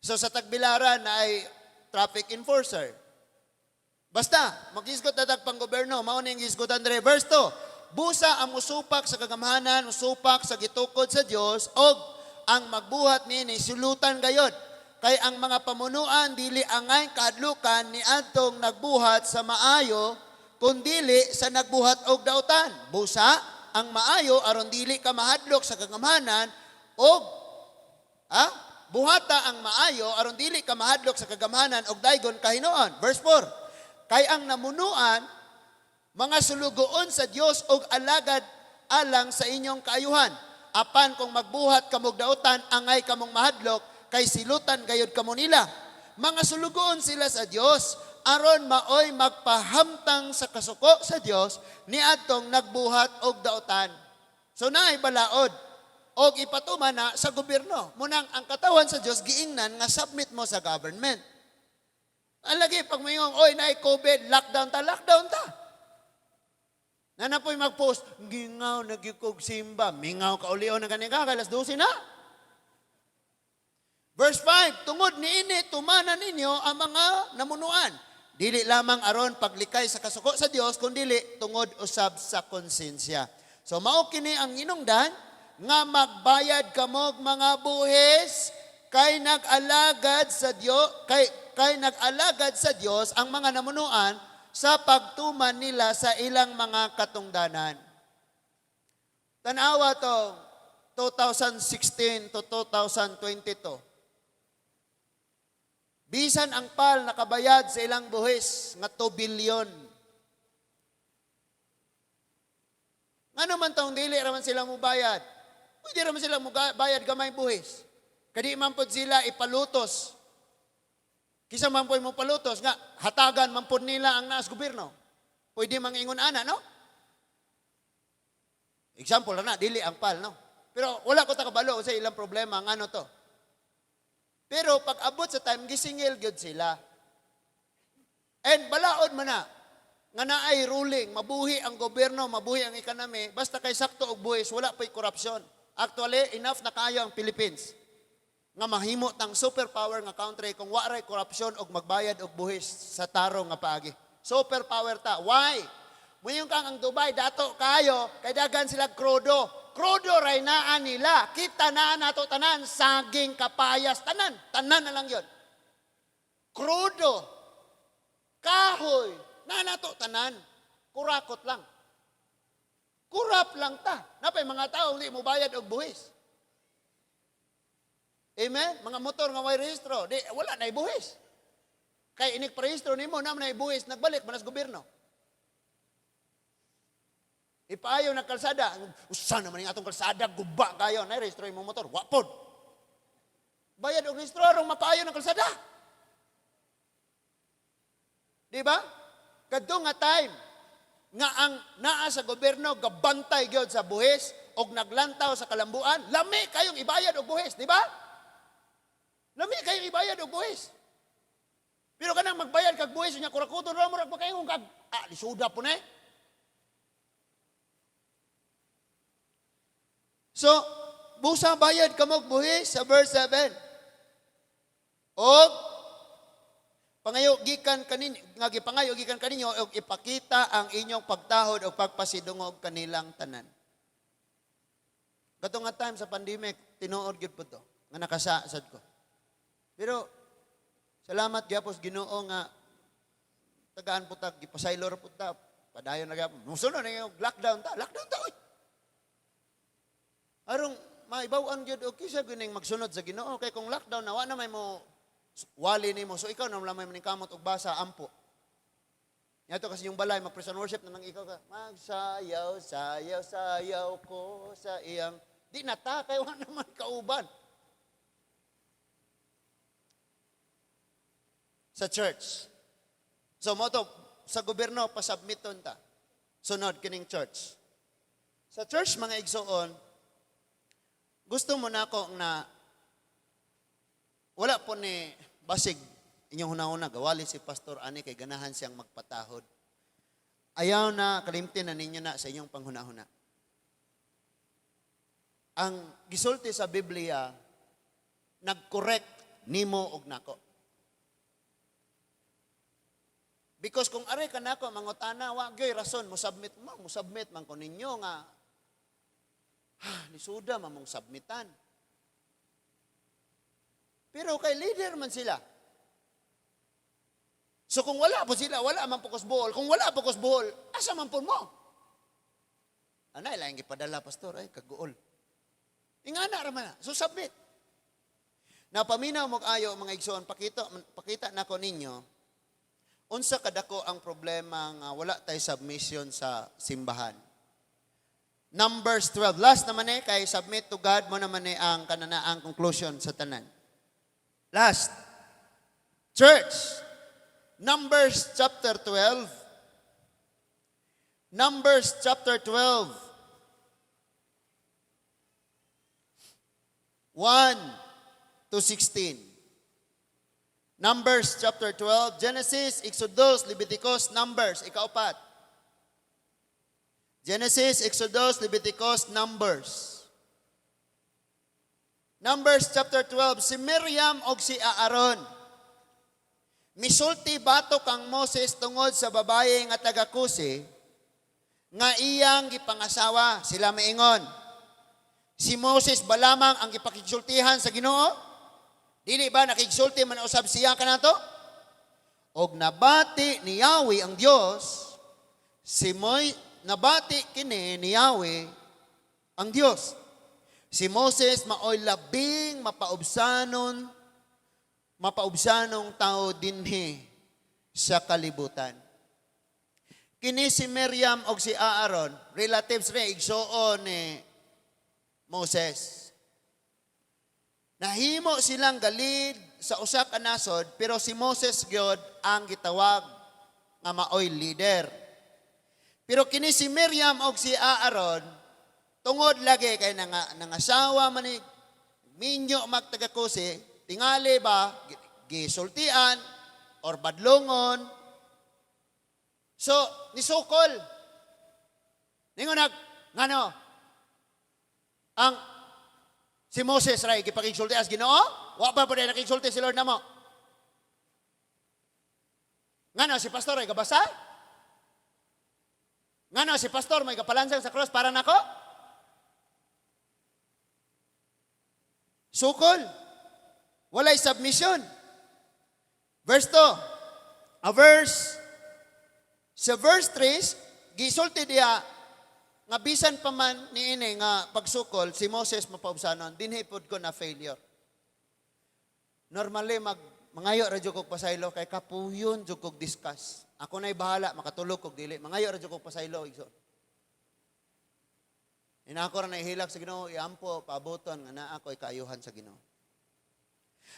So sa tagbilaran ay traffic enforcer. Basta maghisgot na pang gobyerno, mao ning hisgotan dire verse 2. Busa ang musupak sa kagamhanan, musupak sa gitukod sa Dios og ang magbuhat ni sulutan gayod. Kay ang mga pamunuan dili angay kahadlukan ni adtong nagbuhat sa maayo kundili sa nagbuhat og dautan. Busa ang maayo aron dili ka mahadlok sa kagamhanan og buhata ang maayo aron dili ka mahadlok sa kagamhanan og daygon kahinuon. Verse 4. Kay ang namunuan mga sulugoon sa Dios og alagad alang sa inyong kaayuhan. Apan kung magbuhat kamog dautan angay kamong mahadlok kay silutan gayud kamo nila. Mga sulugoon sila sa Dios aron maoy magpahamtang sa kasuko sa Dios niadtong nagbuhat og dautan. So naay balaod og ipatuman na sa gobyerno. Munang ang katawan sa Dios giingnan nga submit mo sa government. Alagi pag mayong oy naay COVID, lockdown ta. Nanapoy mag-post, gingaw nagyukog simba, mingaw kaulion na ganing alas 12 na. Verse 5, tungod niini tumanan ninyo ang mga namunuan. Dili lamang aron paglikay sa kasuko sa Dios, kundi tungod usab sa konsensya. So mao kini ang hinungdan nga magbayad kamog mga buhis kay nag-alagad sa Dios, kay nag-alagad sa Dios ang mga namunuan sa pagtuman nila sa ilang mga katungdanan. Tanawa to 2016 to 2022. Bisan ang PAL nakabayad sa ilang buhis nga 2 billion. Nga naman taong dili raman sila mubayad. Pwede raman sila mubayad gamay buhis. Kadi man pod sila ipalutos. Kisa man po mo palutos nga hatagan man pod nila ang naas gobyerno. Pwede mangingon ana, no? Example na dili ang PAL, no? Pero wala ko ta kabalo sa ilang problema ang ano to. Pero pag abot sa time, gisingil gyud sila. And balaod man na, nga naay ruling, mabuhi ang gobyerno, mabuhi ang ekonomi, basta kay sakto og buhis, wala pa'y korupsyon. Actually, enough na kayo ang Philippines. Nga mahimo tang superpower nga country kung waray korupsyon og magbayad og buhis sa tarong nga paagi. Superpower ta. Why? Mayong kang ang Dubai, dato kayo, kay dagan sila krudo. Krudo ray naan nila. Kita na nato tanan, saging, kapayas, tanan na lang yon. Krudo, kahoy, na nato tanan, kurakot lang. Kurap lang ta. Napay mga tao, hindi mo bayad og buhis. Amen? Mga motor nga may rehistro, di, wala na ibuhis. Kay inik parehistro nimo naman na ibuhis, nagbalik manas gobyerno. Ipaayo na kalsada. Usa naman yung atong kalsada, guba kayo. Na-rehistro yung motor. Wapod. Bayad o rehistro, arong mapaayo ng kalsada. Diba? Kadto nga time, nga ang naa sa gobyerno, gabantay gyud sa buhis, og naglantaw sa kalambuan, lami kayong ibayad og buhis. Diba? Lami kayong ibayad og buhis. Pero kanang magbayad kag buhis, niya kurakuton, ramurag pa kayong kag, lisuda po na eh. So, busa bayad kamog buhis sa verse 7. Og pangayo gikan kaninyo, nga gipangayo gikan kaninyo og ipakita ang inyong pagtahod o pagpasidungog kanilang tanan. Katong nga time sa pandemic, tinuod gyud po to, nga nakasasad ko. Pero salamat gyapos Ginoo nga tagaan po ta, gipasaylor po ta, padayon na gyapon. Musunod na yung lockdown ta, oy. Arong maibaw-an gyud og kisa gining magsunod sa Ginoo kay kung lockdown na wa na may mo wali nimo so ikaw na lamay maning kamot og basa ampo. Yato kasi yung balay mag-praise and worship na nang ikaw ka sayaw ko sa iyang di nata kay wa naman kauban. Sa church. So mo to sa gobyerno pasubmiton ta. Sunod kining church. Sa church mga igsoon, gusto mo na ako na wala po ni basig Inyong hunahuna, gawali si Pastor ani kay ganahan siyang magpatahod. Ayaw na, kalimtin na ninyo na sa inyong panghunahuna. Ang gisulti sa Biblia, nag-correct nimo og nako. Because kung are ka nako, mangutana, wagay rason, musubmit man ko ninyo nga, nisuda mamong submitan. Pero kay leader man sila. So kung wala po sila, wala man pokus buhol. Kung wala pokus buhol, asa man po mo? Anay, lang ipadala, pastor, ay, kaguol. Ingana raman na. So submit. Na paminaw mo ayo, mga igsoon, pakita na ko ninyo, unsa kadako ang problema nga wala tay submission sa simbahan. Numbers 12. Last naman kay submit to God mo naman ang kananaang conclusion sa tanan. Last. Church. Numbers chapter 12. Numbers chapter 12. 1 to 16. Numbers chapter 12. Genesis, Exodus, Leviticus, Numbers. Ikaapat. Genesis, Exodus, Leviticus, Numbers. Numbers chapter 12. Si Miriam og si Aaron. Misulti bato kang Moses tungod sa babaye nga taga-Kusi nga iyang gipangasawa. Sila maingon. Si Moses ba lamang ang gipakigsultihan sa Ginoo? Dili ba nakigsulti man usab siya kanato? Og nabati ni Yahweh ang Dios, nabati kini ni Yahweh ang Dios. Si Moses maoy labing mapaubsanong tao dinhi sa kalibutan. Kini si Miriam og si Aaron, relatives ni igsoon ni Moses. Nahimo silang galid sa usa ka nasod, pero si Moses gyud ang gitawag nga maoy leader. Pero kini si Miriam og si Aaron tungod lagi kay nangasawa man ni minyo magtagakusi, tingali ba gisultian or badlongon. So nisukol. Ningon ngano ang si Moses ray gipakigsulti as Ginoo, wa pa pud nakigsulti si Lord namo. Ngano si pastor ay gabasa? Ngano si pastor may gapalansang sa cross para nako? Sukol. Walay submission. Verse 2. Sa verse 3, gisulti diya nga bisan pa man niini nga pagsukol si Moses mapaubsanon dinhi pod ko na failure. Normally mangayo ra jud kog pasaylo kay kapuyon jud kog discuss. Ako nay bahala makatulog kog dili. Mangayo ra jud kog pasaylo igsoon. Inako ra nahilak sa Ginoo iampo paaboton nga naa ko'y kaayuhan sa Ginoo.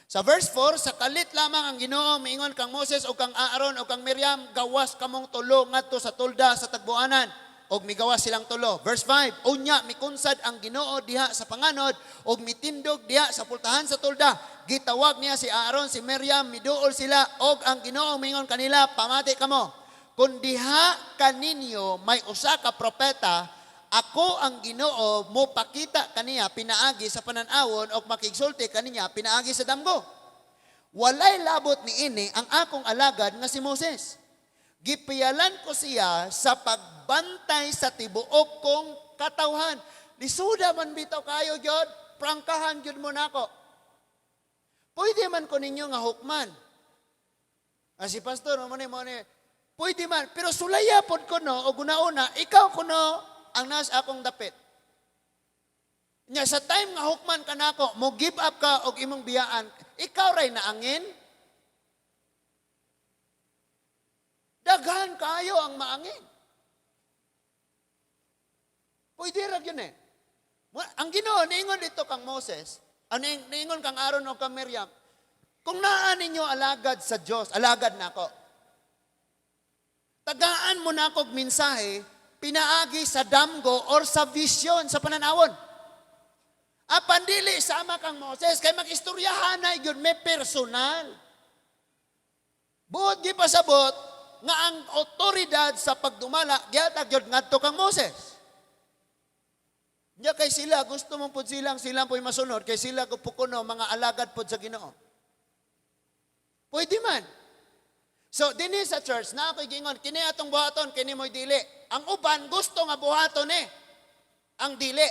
Sa verse 4, sa kalit lamang ang Ginoo miingon kang Moses o kang Aaron o kang Miriam, gawas kamong tulo ngadto sa tulda sa tagbuanan. Og migawas silang tulo. Verse 5, unya mikunsad ang Ginoo diha sa panganod og mitindog diha sa pultahan sa tulda. Gitawag niya si Aaron, si Miriam, miduol sila og ang Ginoo mingon kanila, pamati kamo. Kun diha kaninyo may usa ka propeta, ako ang Ginoo mo pakita kaniya pinaagi sa pananawon og makigsulti kaniya pinaagi sa damgo. Walay labot ni ini ang akong alagad nga si Moses. Gipiyalan ko siya sa pagbantay sa tibuok kong katawhan. Lisuda man bitaw kayo, Jod. Prangkahan, Jod mo nako. Pwede man ko ninyo nga hukman. Si pastor, pwede man. Pero sulaya pod ko no, o guna-una, ikaw ko no, ang nas akong dapit. Nya sa time nga hukman ka nako, mo give up ka og imong biyaan, ikaw ray naangin. Daghan kayo ang maangin. Pwede ra yun eh. Ang Ginoo niingon dito kang Moses, niingon kang Aaron o kang Miriam, kung naan ninyo alagad sa Diyos, alagad nako. Tagaan mo na kog mensahe, pinaagi sa damgo or sa vision sa pananawon. Apan dili sama kang Moses kay magistoryahan na yun may personal. Buot gipasabot nga ang otoridad sa pagdumala gihatag gyud ngadto kang Moses. Nya kay sila gusto mong pud sila po'y masunod kay sila gupukuno mga alagad pud sa Ginoo. Pwede man. So dinhi sa church na ako'y gingon kini atong buhaton kini mo'y dili. Ang uban gusto nga buhaton ang dili.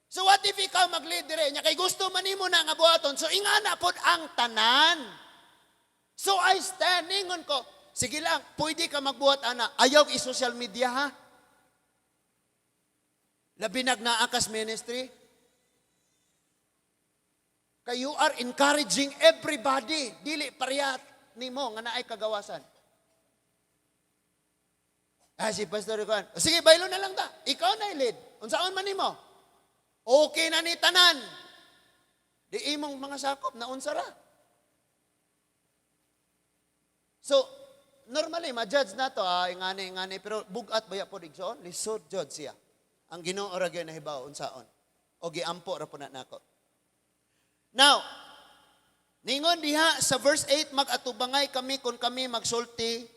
So what if ikaw mag-lead dire nya kay gusto man nimo na nga buhaton so ingana pod ang tanan. So I stand ningon ko, sige lang, pwede ka magbuhat ana. Ayaw i-social media ha. Labi nagnaakas ministry. Kay you are encouraging everybody. Dili parehas nimo nga naay kagawasan. Si Pastor Juan, sige, baylo na lang ta. Ikaw na i-lead. Unsaon man nimo? Okay na ni tanan. Di imong mga sakop na unsara. So, normally, ma-judge na to, ingani, pero bugat baya po digsoon, lisod judge siya. Ang Ginoo ra gyud nahibaw unsaon. O giampo ra po na nako. Now, ningon diha sa verse 8, mag-atubangay kami kung kami magsulti,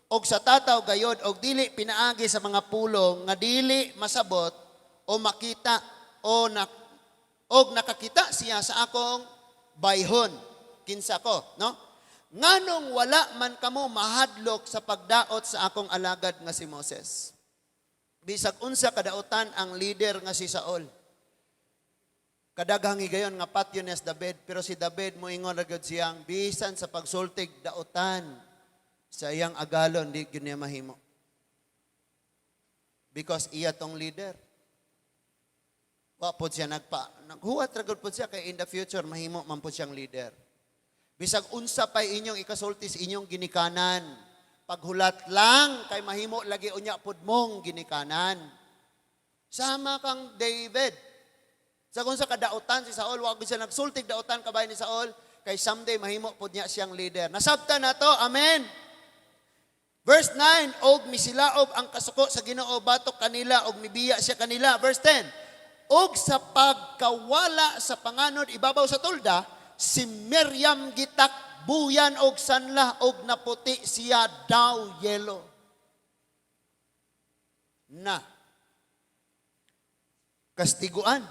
og sa tataw gayod, og dili pinaagi sa mga pulong, nga dili masabot, o makita, og nakakita siya sa akong bayhon. Kinsa ko, no? Nganong wala man kamo mahadlok sa pagdaot sa akong alagad nga si Moses. Bisag unsa kadaotan ang leader nga si Saul. Kadaghang higayon nga patyon as David, pero si David moingon ra gyud siyang bisan sa pagsultig daotan sa iyang agalon di gyud niya mahimo. Because iya tong leader. Wa pod siya naghuwat ra gyud pod siya kay in the future mahimo man pod siyang leader. Bisag unsa pay inyong ikasultis inyong ginikanan. Paghulat lang kay mahimo lagi unya pud mong ginikanan. Sama kang David. Sa kung sa kadaotan si Saul, wag siya nagsultig daotan kabay ni Saul kay someday mahimo pud niya siyang leader. Nasabtan na to. Amen. Verse 9, og misilaob ang kasuko sa Ginoo batok kanila og mibiya siya kanila. Verse 10, og sa pagkawala sa panganod ibabaw sa tulda si Miriam gitakbuyan og sanla og naputi siya daw yelo. Na kastiguan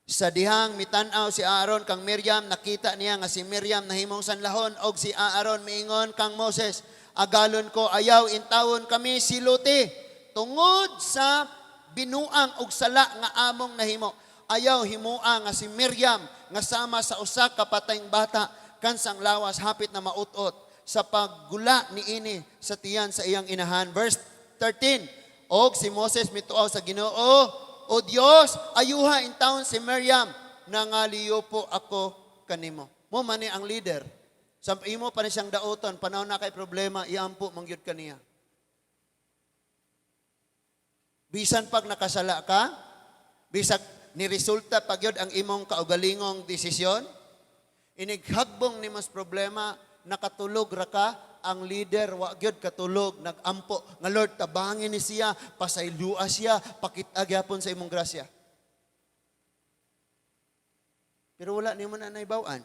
sa dihang mitanaw si Aaron kang Miriam, nakita niya nga si Miriam nahimong sanlahon og si Aaron miingon kang Moses, agalon ko ayaw intawon kami siluti tungod sa binuang og sala nga among nahimo. Ayaw himua nga si Miriam nga sama sa usa ka patayng bata kansang lawas hapit na mautot sa paggula niini sa tiyan sa iyang inahan. Verse 13, og si Moses mituaw sa Ginoo, o Dios, ayuha intawon si Miriam, nangaliyo po ako kanimo. Mo man ni ang leader. Sa imo pa ni siyang daoton, panahon na kay problema, iampo mangyud kaniya. Bisan pag nakasala ka, bisag ni resulta pagyod ang imong kaugalingong desisyon, inighagbong ni mas problema, nakatulog ra ka, ang leader wa gyud katulog, nagampo nga Lord tabangin ni siya, pasaylua siya, pakita gyapon sa imong grasya. Pero wala nimo na naibaw-an.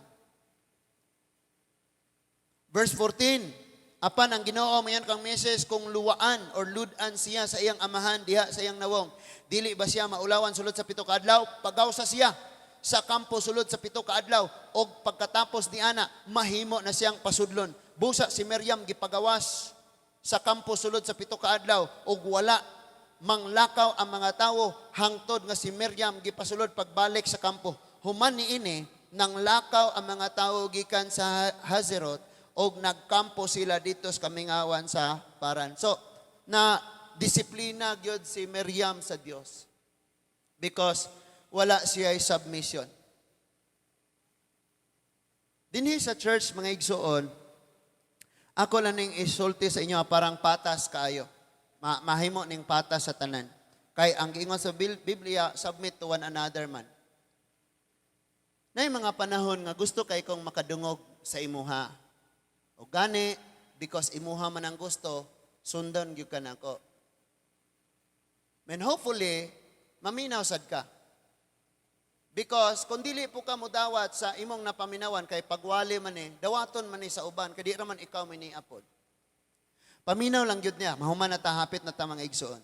Verse 14, apan ang Ginoo mayan kang Moses kung luwaan or ludan siya sa iyang amahan diha sa iyang nawong. Dili ba siya maulawan sulod sa 7 ka adlaw? Pagawsa siya sa kampo sulod sa 7 ka adlaw og pagkatapos ni ana mahimo na siyang pasudlon. Busa si Miriam gipagawas sa kampo sulod sa 7 ka adlaw og wala manglakaw ang mga tawo hangtod nga si Miriam gipasulod pagbalik sa kampo. Human niini nang lakaw ang mga tawo gikan sa Hazerot og nagkampo sila dito sa kamingawan sa Paran. So na disiplina gyud si Miriam sa Dios because wala siya ay submission. Dinhi sa church mga igsuon, ako lang ning isulti sa inyo parang patas kaayo. Mahimo ning patas sa tanan. Kay ang giingon sa Biblia, submit to one another man. Nay mga panahon nga gusto kay kong makadungog sa imuha. O gani because imuha man ang gusto, sundan gyud kanako. Men hopefully, maminaw sad ka. Because kung dili po ka mudawat sa imong napaminawan kay pagwali man dawaton man sa uban kay di ra man ikaw may niapod. Paminaw lang gyud niya, mahuman na ta hapit na ta mga igsoon.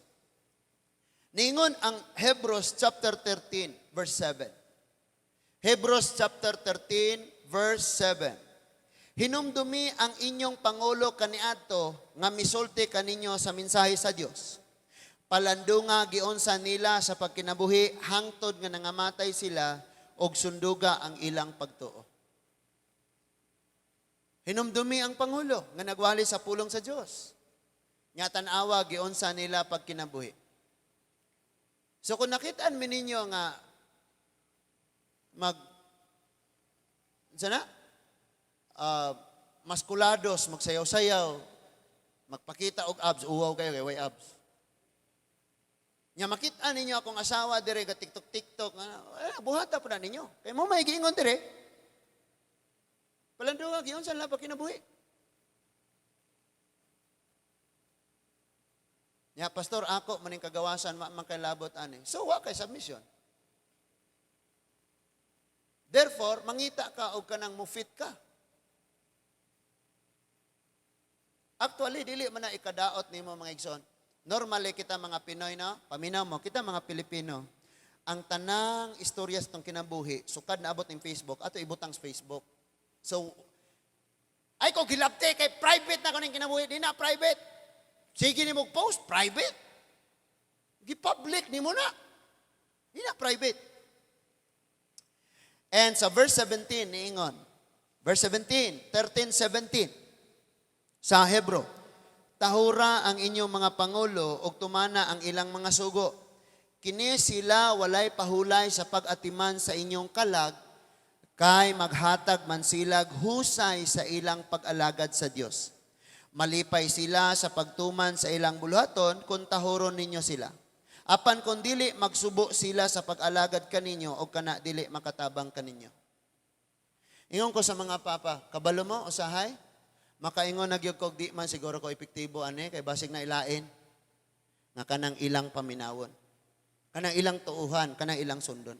Ningon ang Hebrews chapter 13 verse 7. Hebrews chapter 13 verse 7. Hinumdumi ang inyong pangulo kaniadto nga misulti kaninyo sa mensahe sa Dios. Palandunga giunsa nila sa pagkinabuhi hangtod nga nangamatay sila og sunduga ang ilang pagtuo. Hinumdumi ang pangulo nga nagwali sa pulong sa Dios. Nya tan-awa giunsa nila pagkinabuhi. So kung nakitaan mi ninyo nga maskulados, magsayaw-sayaw, magpakita og abs, uwaw kayo kay way abs. Nya makita ninyo akong asawa dire ga TikTok, buhata po na ninyo. Kay mo may giingon dire. Palandunga giunsa nila pagkinabuhi. Nya pastor ako maning kagawasan man kay labot ani. So wa kay submission. Therefore, mangita ka og kanang mufit ka. Actually, dili man na ikadaot nimo mga igsoon. Normally kita mga Pinoy na, paminaw mo, kita mga Pilipino, ang tanang istorya sa itong kinabuhi, sukad na abot ng Facebook, ato ibutang sa Facebook. So, ay ko gilabte kay private na ko ng kinabuhi, di na private. Sige ni mo post, private. Gi-public ni mo na. Di na private. And sa verse 17, niingon. Verse 17, 13:17. Sa Hebrew. Tahura ang inyong mga pangulo ug tumana ang ilang mga sugo. Kini sila walay pahulay sa pag-atiman sa inyong kalag, kay maghatag man silag husay sa ilang pag-alagad sa Dios. Malipay sila sa pagtuman sa ilang buluhaton kung tahuron ninyo sila. Apan kung dili magsubo sila sa pag-alagad kaninyo o kana dili makatabang kaninyo. Ingon ko sa mga papa, kabalo mo usahay? Makaingon na gyud kog di man siguro ko epektibo ani kay basig na ilain nga kanang ilang paminawon. Kanang ilang tuuhan, kanang ilang sundon.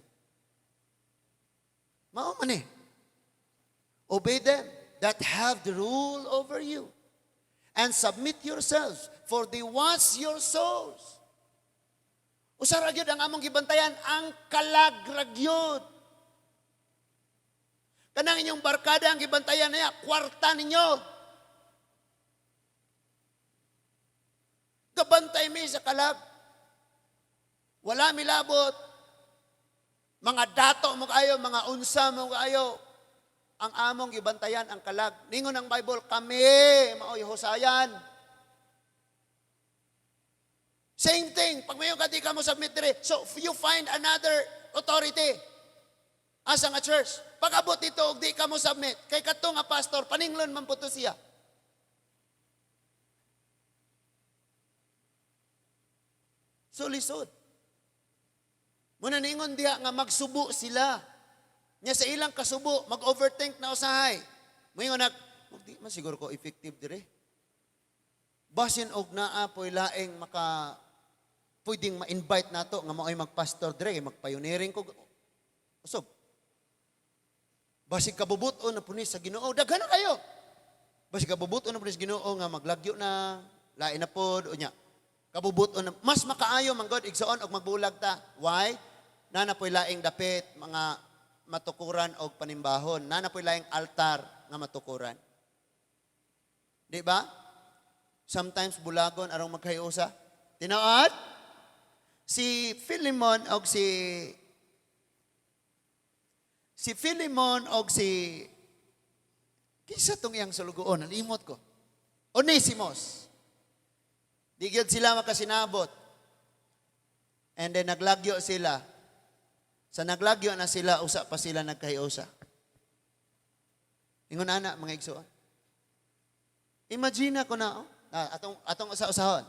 Mao man Obey them that have the rule over you and submit yourselves for they watch your souls. Usara gyud ang among gibantayan ang kalagragyod. Kanang inyong barkada ang gibantayan niya, kwarta ninyo. Kabantay mi sa kalag. Wala milabot. Mga dato mo kayo, mga unsa mo kayo. Ang among gibantayan ang kalag. Ningon ang Bible, kami, maoy husayan. Same thing, pag mayo ka di ka mo submit dire. So you find another authority as nga church. Pag abot dito, di ka mo submit. Kay kato nga pastor, paninglon man po to siya. So lisod. Muna ningon diha nga magsubo sila. Nya sa ilang kasubo, mag-overthink na usahay. Moingon di man siguro ko effective dire. Basin og naa po'y laing pwedeng ma-invite nato nga mao'y magpastor dire, magpioneering ko. Usog. Basig kabubuton na punis sa Ginoo, daghan na kayo. Basig kabubuton na punis sa Ginoo nga maglagyo na, lain na pod o nya. Kabubuton na, mas makaayo man God igsoon og magbulag ta. Why? Nana po'y laing dapit, mga matukuran og panimbahon. Nana po'y laing altar nga matukuran. Di ba? Sometimes bulagon arong magkayusa. Tinuod? Si Philemon og si kinsa tong iyang sulugoon, nalimot ko. Onesimos. Di gyud sila makasinabot. And then naglagyo sila. Sa naglagyo na sila, usa pa sila nagkahiusa. Ingon ana mga igsoon. Imagine ko na, atong usa-usahon.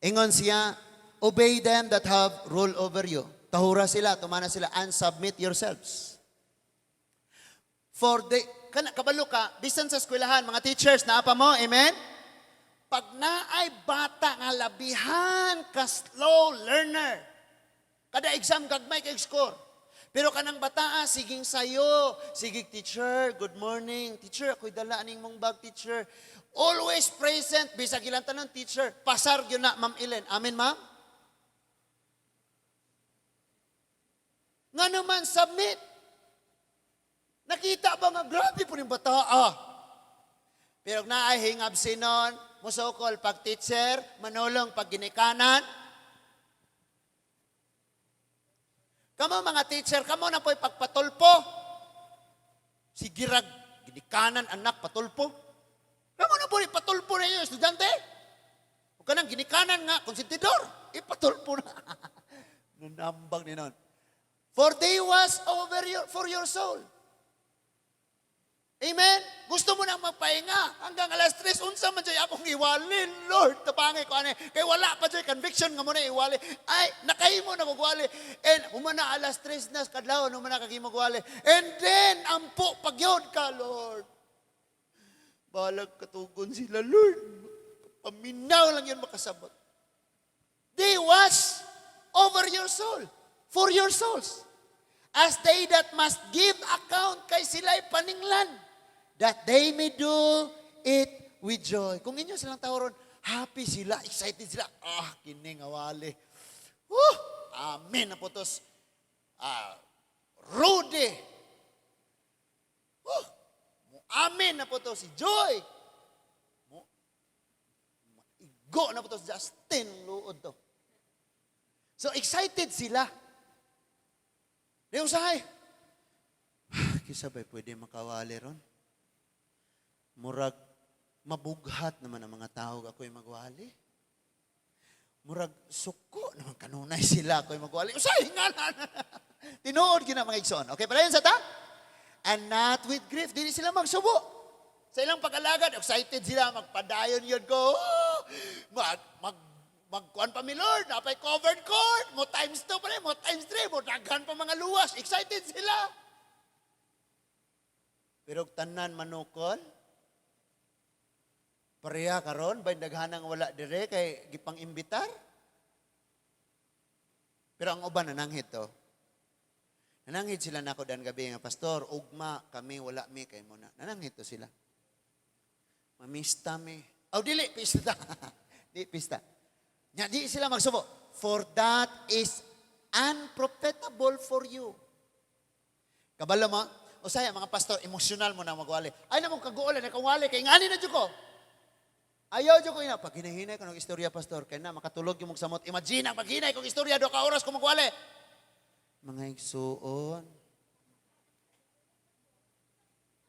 Ingon siya, obey them that have rule over you. Tahura sila, tumana sila, and submit yourselves. For the, kabalo ka, bisan sa eskwelahan, mga teachers, naapa mo, amen? Pag naay bata nga labihan ka slow learner, kada exam gagmay kay score. Pero kanang bataa, siging sayo. Sigig, teacher, good morning. Teacher, ako'y dala aning mong bag, teacher. Always present. Bisag ilang tanon, teacher. Pasar yun na, Ma'am Ellen. Amen, ma'am? Nga naman, submit. Nakita ba nga, grabe po yung bataa. Pero naay hingab sinon, musokol pag teacher, manulong pag ginikanan. Kamo mga teacher, kamo na po'y pagpatulpo. Sigirag, ginikanan, anak, patulpo. Kamo na po'y patulpo na yung estudyante. Huwag ka nang ginikanan nga, konsentidor. Ipatulpo na. Nanambang ni nun. For they was for your soul. Amen? Gusto mo nang magpahinga hanggang alas 3, unsa man dyan akong iwali. Lord, tapangay ko ano. Kaya wala pa dyan conviction nga mo na iwali. Ay, nakahimo na magwali. And humana alas 3 na, kadlaw, humana kagimagwali. And then, ampo, pagyod ka, Lord. Balag katugon sila, Lord. Paminaw lang yun makasabot. They was over your soul. For your souls. As they that must give account kay sila'y paninglan. That they may do it with joy. Kung inyo silang tawron, happy sila, excited sila. Kining awali. Amen na po tos. Rudy. Amen na po to si Joy. Igo na po to si Justin. Luod to. So excited sila. Di usahay. Kisabay pwede makawali ron. Murag, mabughat naman ang mga tao ako'y magwali. Murag, suko naman kanunay sila ako'y magwali. Usay, nga na. Tinuod gina mga igsoon. Okay, pala yun sa ta? And not with grief. Dili sila magsubo. Sa ilang pag-alagad, excited sila, magpadayon yun ko. Magkuhan pa mi Lord, napay covered court. Mo times 2 pa rin, mo times 3, mo daghan pa mga luwas. Excited sila. Pero tanan manukol, pareha karon bay daghanang wala dire kay gipang imbitar. Pero ang uban nananghit to. Nananghit sila nako dan gabi nga pastor, ugma kami wala mi kay mo na. Nananghit to sila. Mamista mi. Dili pista. Di pista. Nya di sila magsubo. For that is unprofitable for you. Kabalo mo, usaya mga pastor, emosyonal mo na magwali. Ay namong kaguolan na kawali kay ngani na jud ko. Ayaw dyan ko ina. Pag hinahinay ko ng istorya, pastor, kaya na makatulog yung magsamot. Imagine, pag hinay kong istorya, 2 oras ko magwali. Mga igsuon,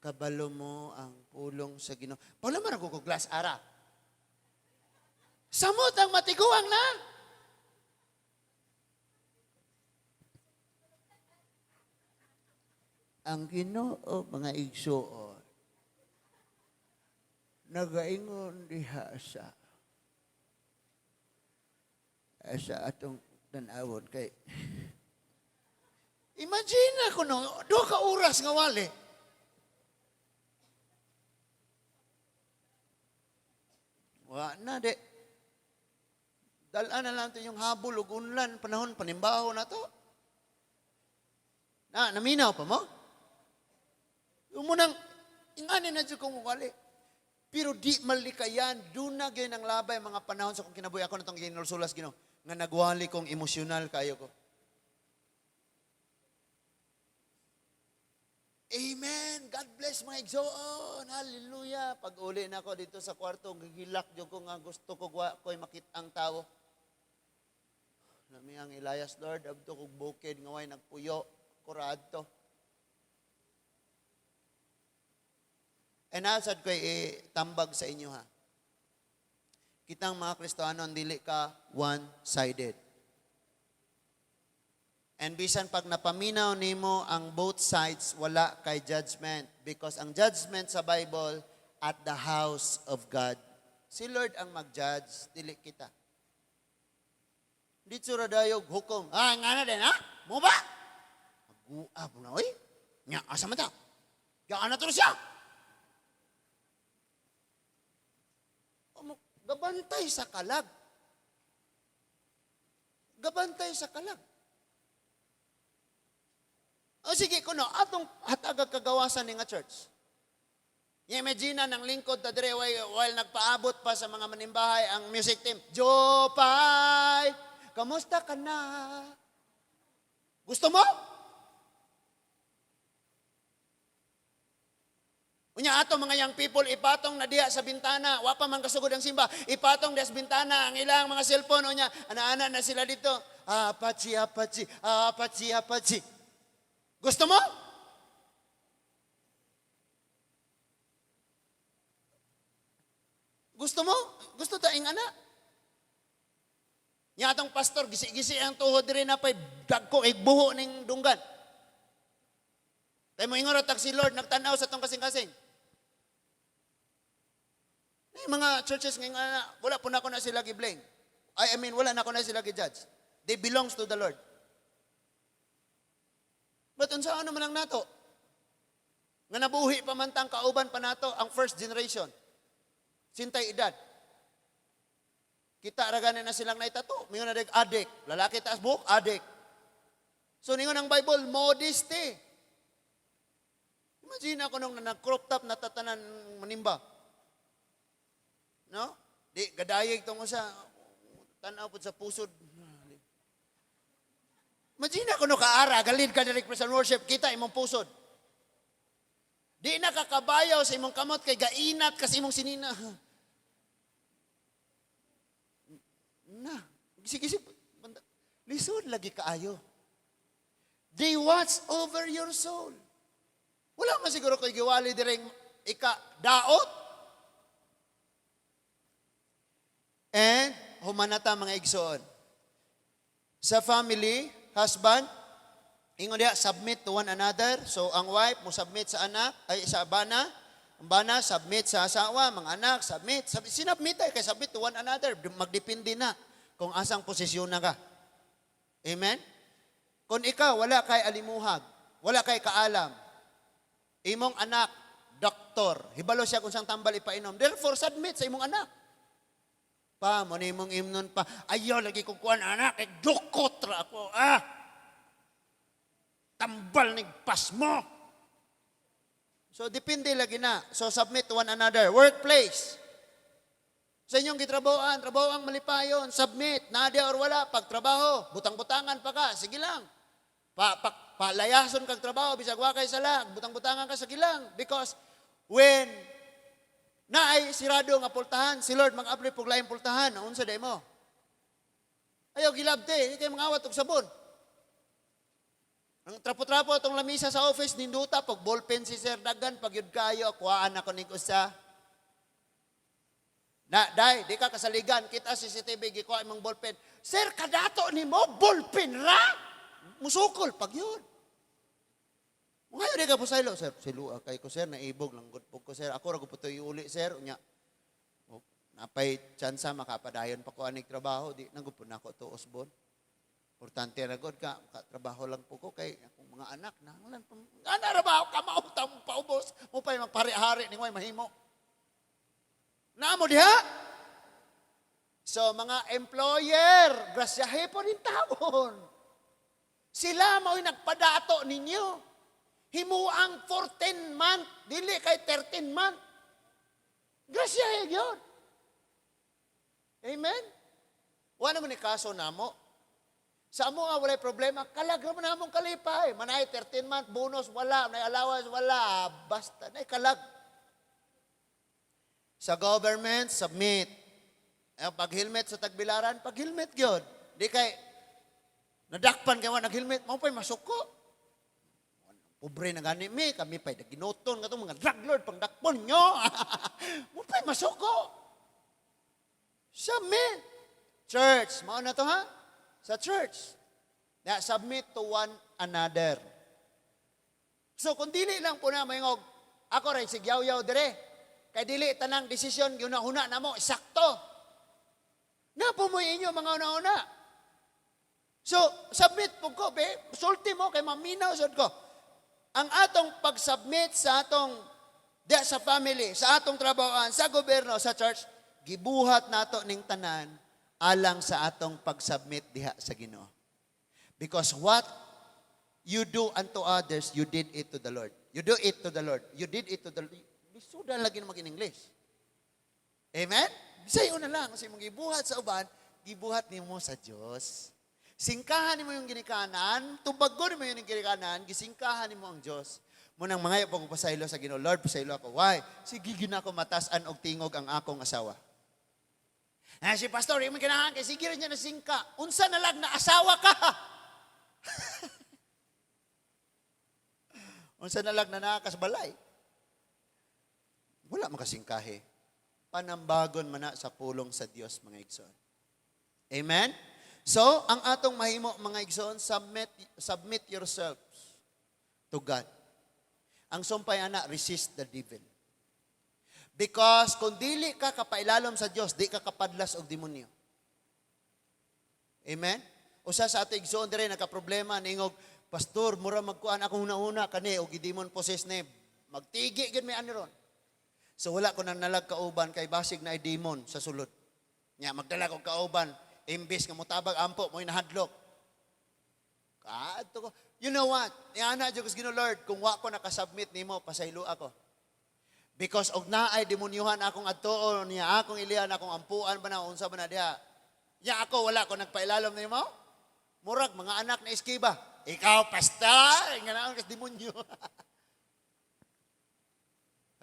kabalo mo ang pulong sa Ginoo. Paano man ako glass ara? Samot ang matiguang na. Ang Ginoo, mga igsuon, nagaingon diha sa atong tanawon kay imagine ako no 2 ka oras nga wali wa na de dalan na lang yung habol ug unlan panahon panimbaho na to naminaw pa mo yung munang ingani na jud kong wali. Pero di malikayan, doon na ganyan ang labay mga panahon sa kong kinabuhi ako na itong ginulsulas gino, nga nagwali kong emosyonal kayo ko. Amen! God bless mga igsoon! Hallelujah! Pag uli na ako dito sa kwarto, gigilak dyan ko nga gusto ko ko'y makita ang tao. Nami ang Elias Lord, abdo kong bukid, ngaway nagpuyo, kurado. And asad ko tambag sa inyo ha. Kitang mga Kristiyano, dili ka one-sided. And bisan pag napaminaw nimo ang both sides, wala kay judgment. Because ang judgment sa Bible, at the house of God. Si Lord ang mag-judge, dili kita. Di tsura dayog hukom. Nga na din ha? Mo ba? Mag-uab na, oy. Nya, asa man ta? Gaan na to siya. Gabantay sa kalag. Gabantay sa kalag. O sige kuno, atong hatagag kagawasan ni nga church. Imagine ng lingkod ta dire while nagpaabot pa sa mga manimbahay ang music team. Jopay, kamusta ka na? Gusto mo? Unya ato mga young people, ipatong na diha sa bintana, wa pa man kasugod ang simba, ipatong diha sa bintana ang ilang mga cellphone, unya, ana-ana na sila dito, apachi, apachi, apachi, apachi. Gusto mo? Gusto mo? Gusto taing ana? Nya atong pastor, gisi-gisi ang tuhod diri na pay dagko igbuho ning dunggan. Tay mo ingon tag si Lord nagtan-aw sa tong kasing-kasing. Mga churches ngayon, wala po na ako na sila gi-blame. I mean, wala na ako na sila gi-judge. They belongs to the Lord. But unsa ano man ang nato? Nga nabuhi pa man tang kauban pa nato ang first generation. Sintay edad. Kita raganin na silang naitato. Mingon na adik. Lalaki taas buhok, adik. So ningon ang Bible, modesty. Imagine ako nung nag-crop top na tatanan manimba. No? Di, gadayig itong sa tanaw po sa pusod. Imagine ako nung kaara, galid ka direct present worship, kita imong pusod. Di nakakabayaw sa imong kamot kay gainat kasi imong sinina. Na, sige, lisod lagi kaayo. They watch over your soul. Wala man siguro ko'y giwali direng daot. And humanata mga igsoon. Sa family, husband, ingon diha, submit to one another. So ang wife mo submit sa anak, ay sa bana. Ang bana submit sa asawa, mga anak submit. Sinabmit ay kay submit to one another. Magdepende na kung asang posisyon na ka. Amen? Kung ikaw wala kay alimuhag, wala kay kaalam, imong anak doktor, hibalo siya kung sang tambal ipainom. Therefore submit sa imong anak. Pa, mo ni mong imnon pa, ayaw lagi ko kuan anak, kay dukot ra ako, tambal ni pas mo. So, depende lagi na. So, submit to one another. Workplace. Sa inyong gitrabahoan, trabaho ang malipayon, submit, nadia or wala, pagtrabaho, butang-butangan pa ka, sige lang. Palayason kang trabaho, bisag wa kay sala, butang-butangan ka, sige lang. Because, when naay sirado nga pultahan, si Lord mag-apply pug laing pultahan, unsa day mo? Ayaw gilabte, kay mangawat og sabon. Ang trapo-trapo itong lamisa sa office, ninduta, pag ballpen si Sir Dagan, pag yun kayo, kuhaan ako ni Kusa. Day, di ka kasaligan, kita CCTV, gikuha imong ballpen. Sir, kadato ni mo, ballpen ra? Musukol, pag yun. Ngayon, di ka po silo, Sir, silo, kay ko, Sir, naibog lang, good po ko, Sir. Ako, rago po ito iuli, Sir, unya. Napay tsansa, makapadayon pa ko aning trabaho, di, nagupon na ako to, Osbon. Importante na God ka, trabaho lang po ko kay akong mga anak. Nanglan pa, rabaho ka, mautang mo paubos. Mo pa yung magpari-hari, ningway mahimo. Naamo diha? So, mga employer, grasyahe po rin taon. Sila mo'y nagpadato ninyo. Himuang 14 month, dili kay 13 month. Grasyahe yun. Amen? Wala naman ni kaso namo. Sa amo nga walay problema, kalag naman namong kalipay. Manay 13 month bonus, wala. Manay allowance, wala. Basta, nay kalag. Sa government, submit. Pag-helmet sa tagbilaran, pag-helmet yun. Di kay, nadakpan kayo nag-helmet, mo pa'y masuko. Pobre na gani mi, kami pa'y naginoton, nga itong mga drug lord, pang dakpon nyo. Mo pa'y masuko. Submit. Church, mao na to ha? Sa church. Na submit to one another. So, kung dili lang po na mayngog, ako rin sigyaw-yaw dire. Kay dili tanang desisyon yuna-huna na mo, sakto. Napo mo inyo mga una-una. So, submit po ko, be. Sulti mo kay maminaw sud ko. Ang atong pag-submit sa atong diya sa family, sa atong trabahoan, sa gobyerno, sa church, gibuhat nato ning tanan alang sa atong pag-submit diha sa Ginoo. Because what You do unto others, you did it to the Lord. You do it to the Lord. You did it to the Lord. Bisudan lagi na mag-in-English. Amen? Sayo na lang. Kasi mong gibuhat sa uban, gibuhat ni mo sa Diyos. Singkahan ni mo yung ginikanan, tubagon mo yung ginikanan, gisingkahan ni mo ang Diyos. Munang mga yapong pasaylo sa Ginoo, Lord, pasaylo ako. Why? Sige, gina ko matasan og tingog ang akong asawa. Si pastor, yung ginahan kay sige rin niya na singka. Unsa na lang na asawa ka? Unsa na lang na nakasbalay? Wala makasingkahe. Panambagon man na sa pulong sa Dios, mga igsoon. Amen? So, ang atong mahimo, mga igsoon, submit yourselves to God. Ang sumpay ana, resist the devil. Because kung dili ka kapailalom sa Dios, di ka kapadlas og demonyo. Amen? Usa sa ato igsoon dire nagka-problema ningog, pastor, mura magkuan akong una-una kani og demon possessed na magtigi gid may ani ron. So wala ko nang nalag kauban kay basig na demon sa sulod. Nya magdala ko kauban, imbes nga motabag ampo mo inahadlok. Kadto ko. You know what? Iana jud Ginoo Lord, kung wa ko nakasubmit nimo, pasaylo ako. Because og naay demonyuhan akong adtuon niya akong ilihan akong ampuan ba na unsa ba na diha. Ya ako wala ko nagpailalom nimo. Murag mga anak na iskiba. Ikaw pastor, nga naon kas demonyo.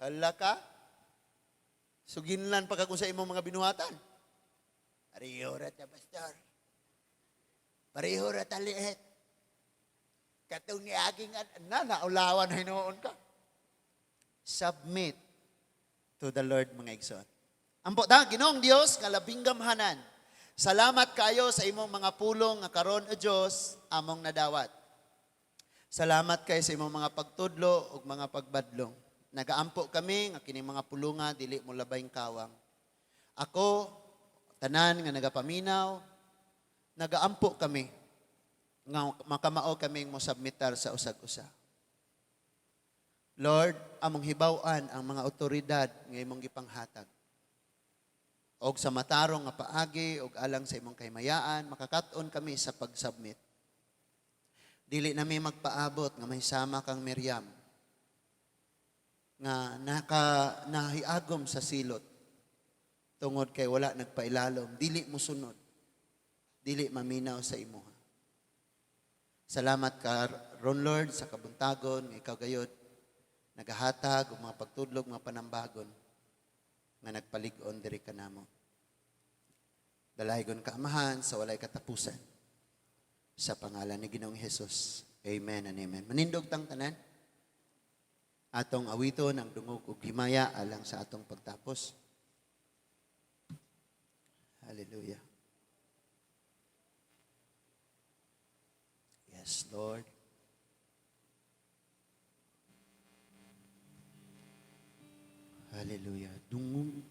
Hala ka? Suginlan pa kag sa imong mga binuhatan. Pareho ra ta pastor. Pareho ra ta liit. Katong ni aking naulawan hinuon ka. Submit to the Lord, mga igsoon. Ampo ta, Ginoong Dios, nga labing gamhanan. Salamat kayo sa imong mga pulong nga karon o Dios among nadawat. Salamat kayo sa imong mga pagtudlo ug mga pagbadlong. Nagaampo kami nga kining mga pulunga dili mo labayng kawang. Ako tanan nga nagapaminaw, nagaampo kami nga makamao kaming mo submitar sa usag-usa. Lord, among hibaw-an ang mga otoridad nga imong gipanghatag. Og sa matarong nga paagi og alang sa imong kahimayaan, makakaton kami sa pag-submit. Dili nami magpaabot nga mahisama kang Miriam nga nahiagom sa silot tungod kay wala nagpailalom, dili mo sunod, dili maminaw sa imuha. Salamat ka ron Lord sa kabuntagon, ikaw gayod nagahatag og mga pagtudlog, mga panambagon nga nagpalig-on diri kanamo. Dalaygon ka amahan sa walay katapusan. Sa pangalan ni Ginoong Hesus. Amen and amen. Manindog tang tanan. Atong awiton ang dungog ug himaya alang sa atong pagtapos. Hallelujah. Yes, Lord. Hallelujah. Dungog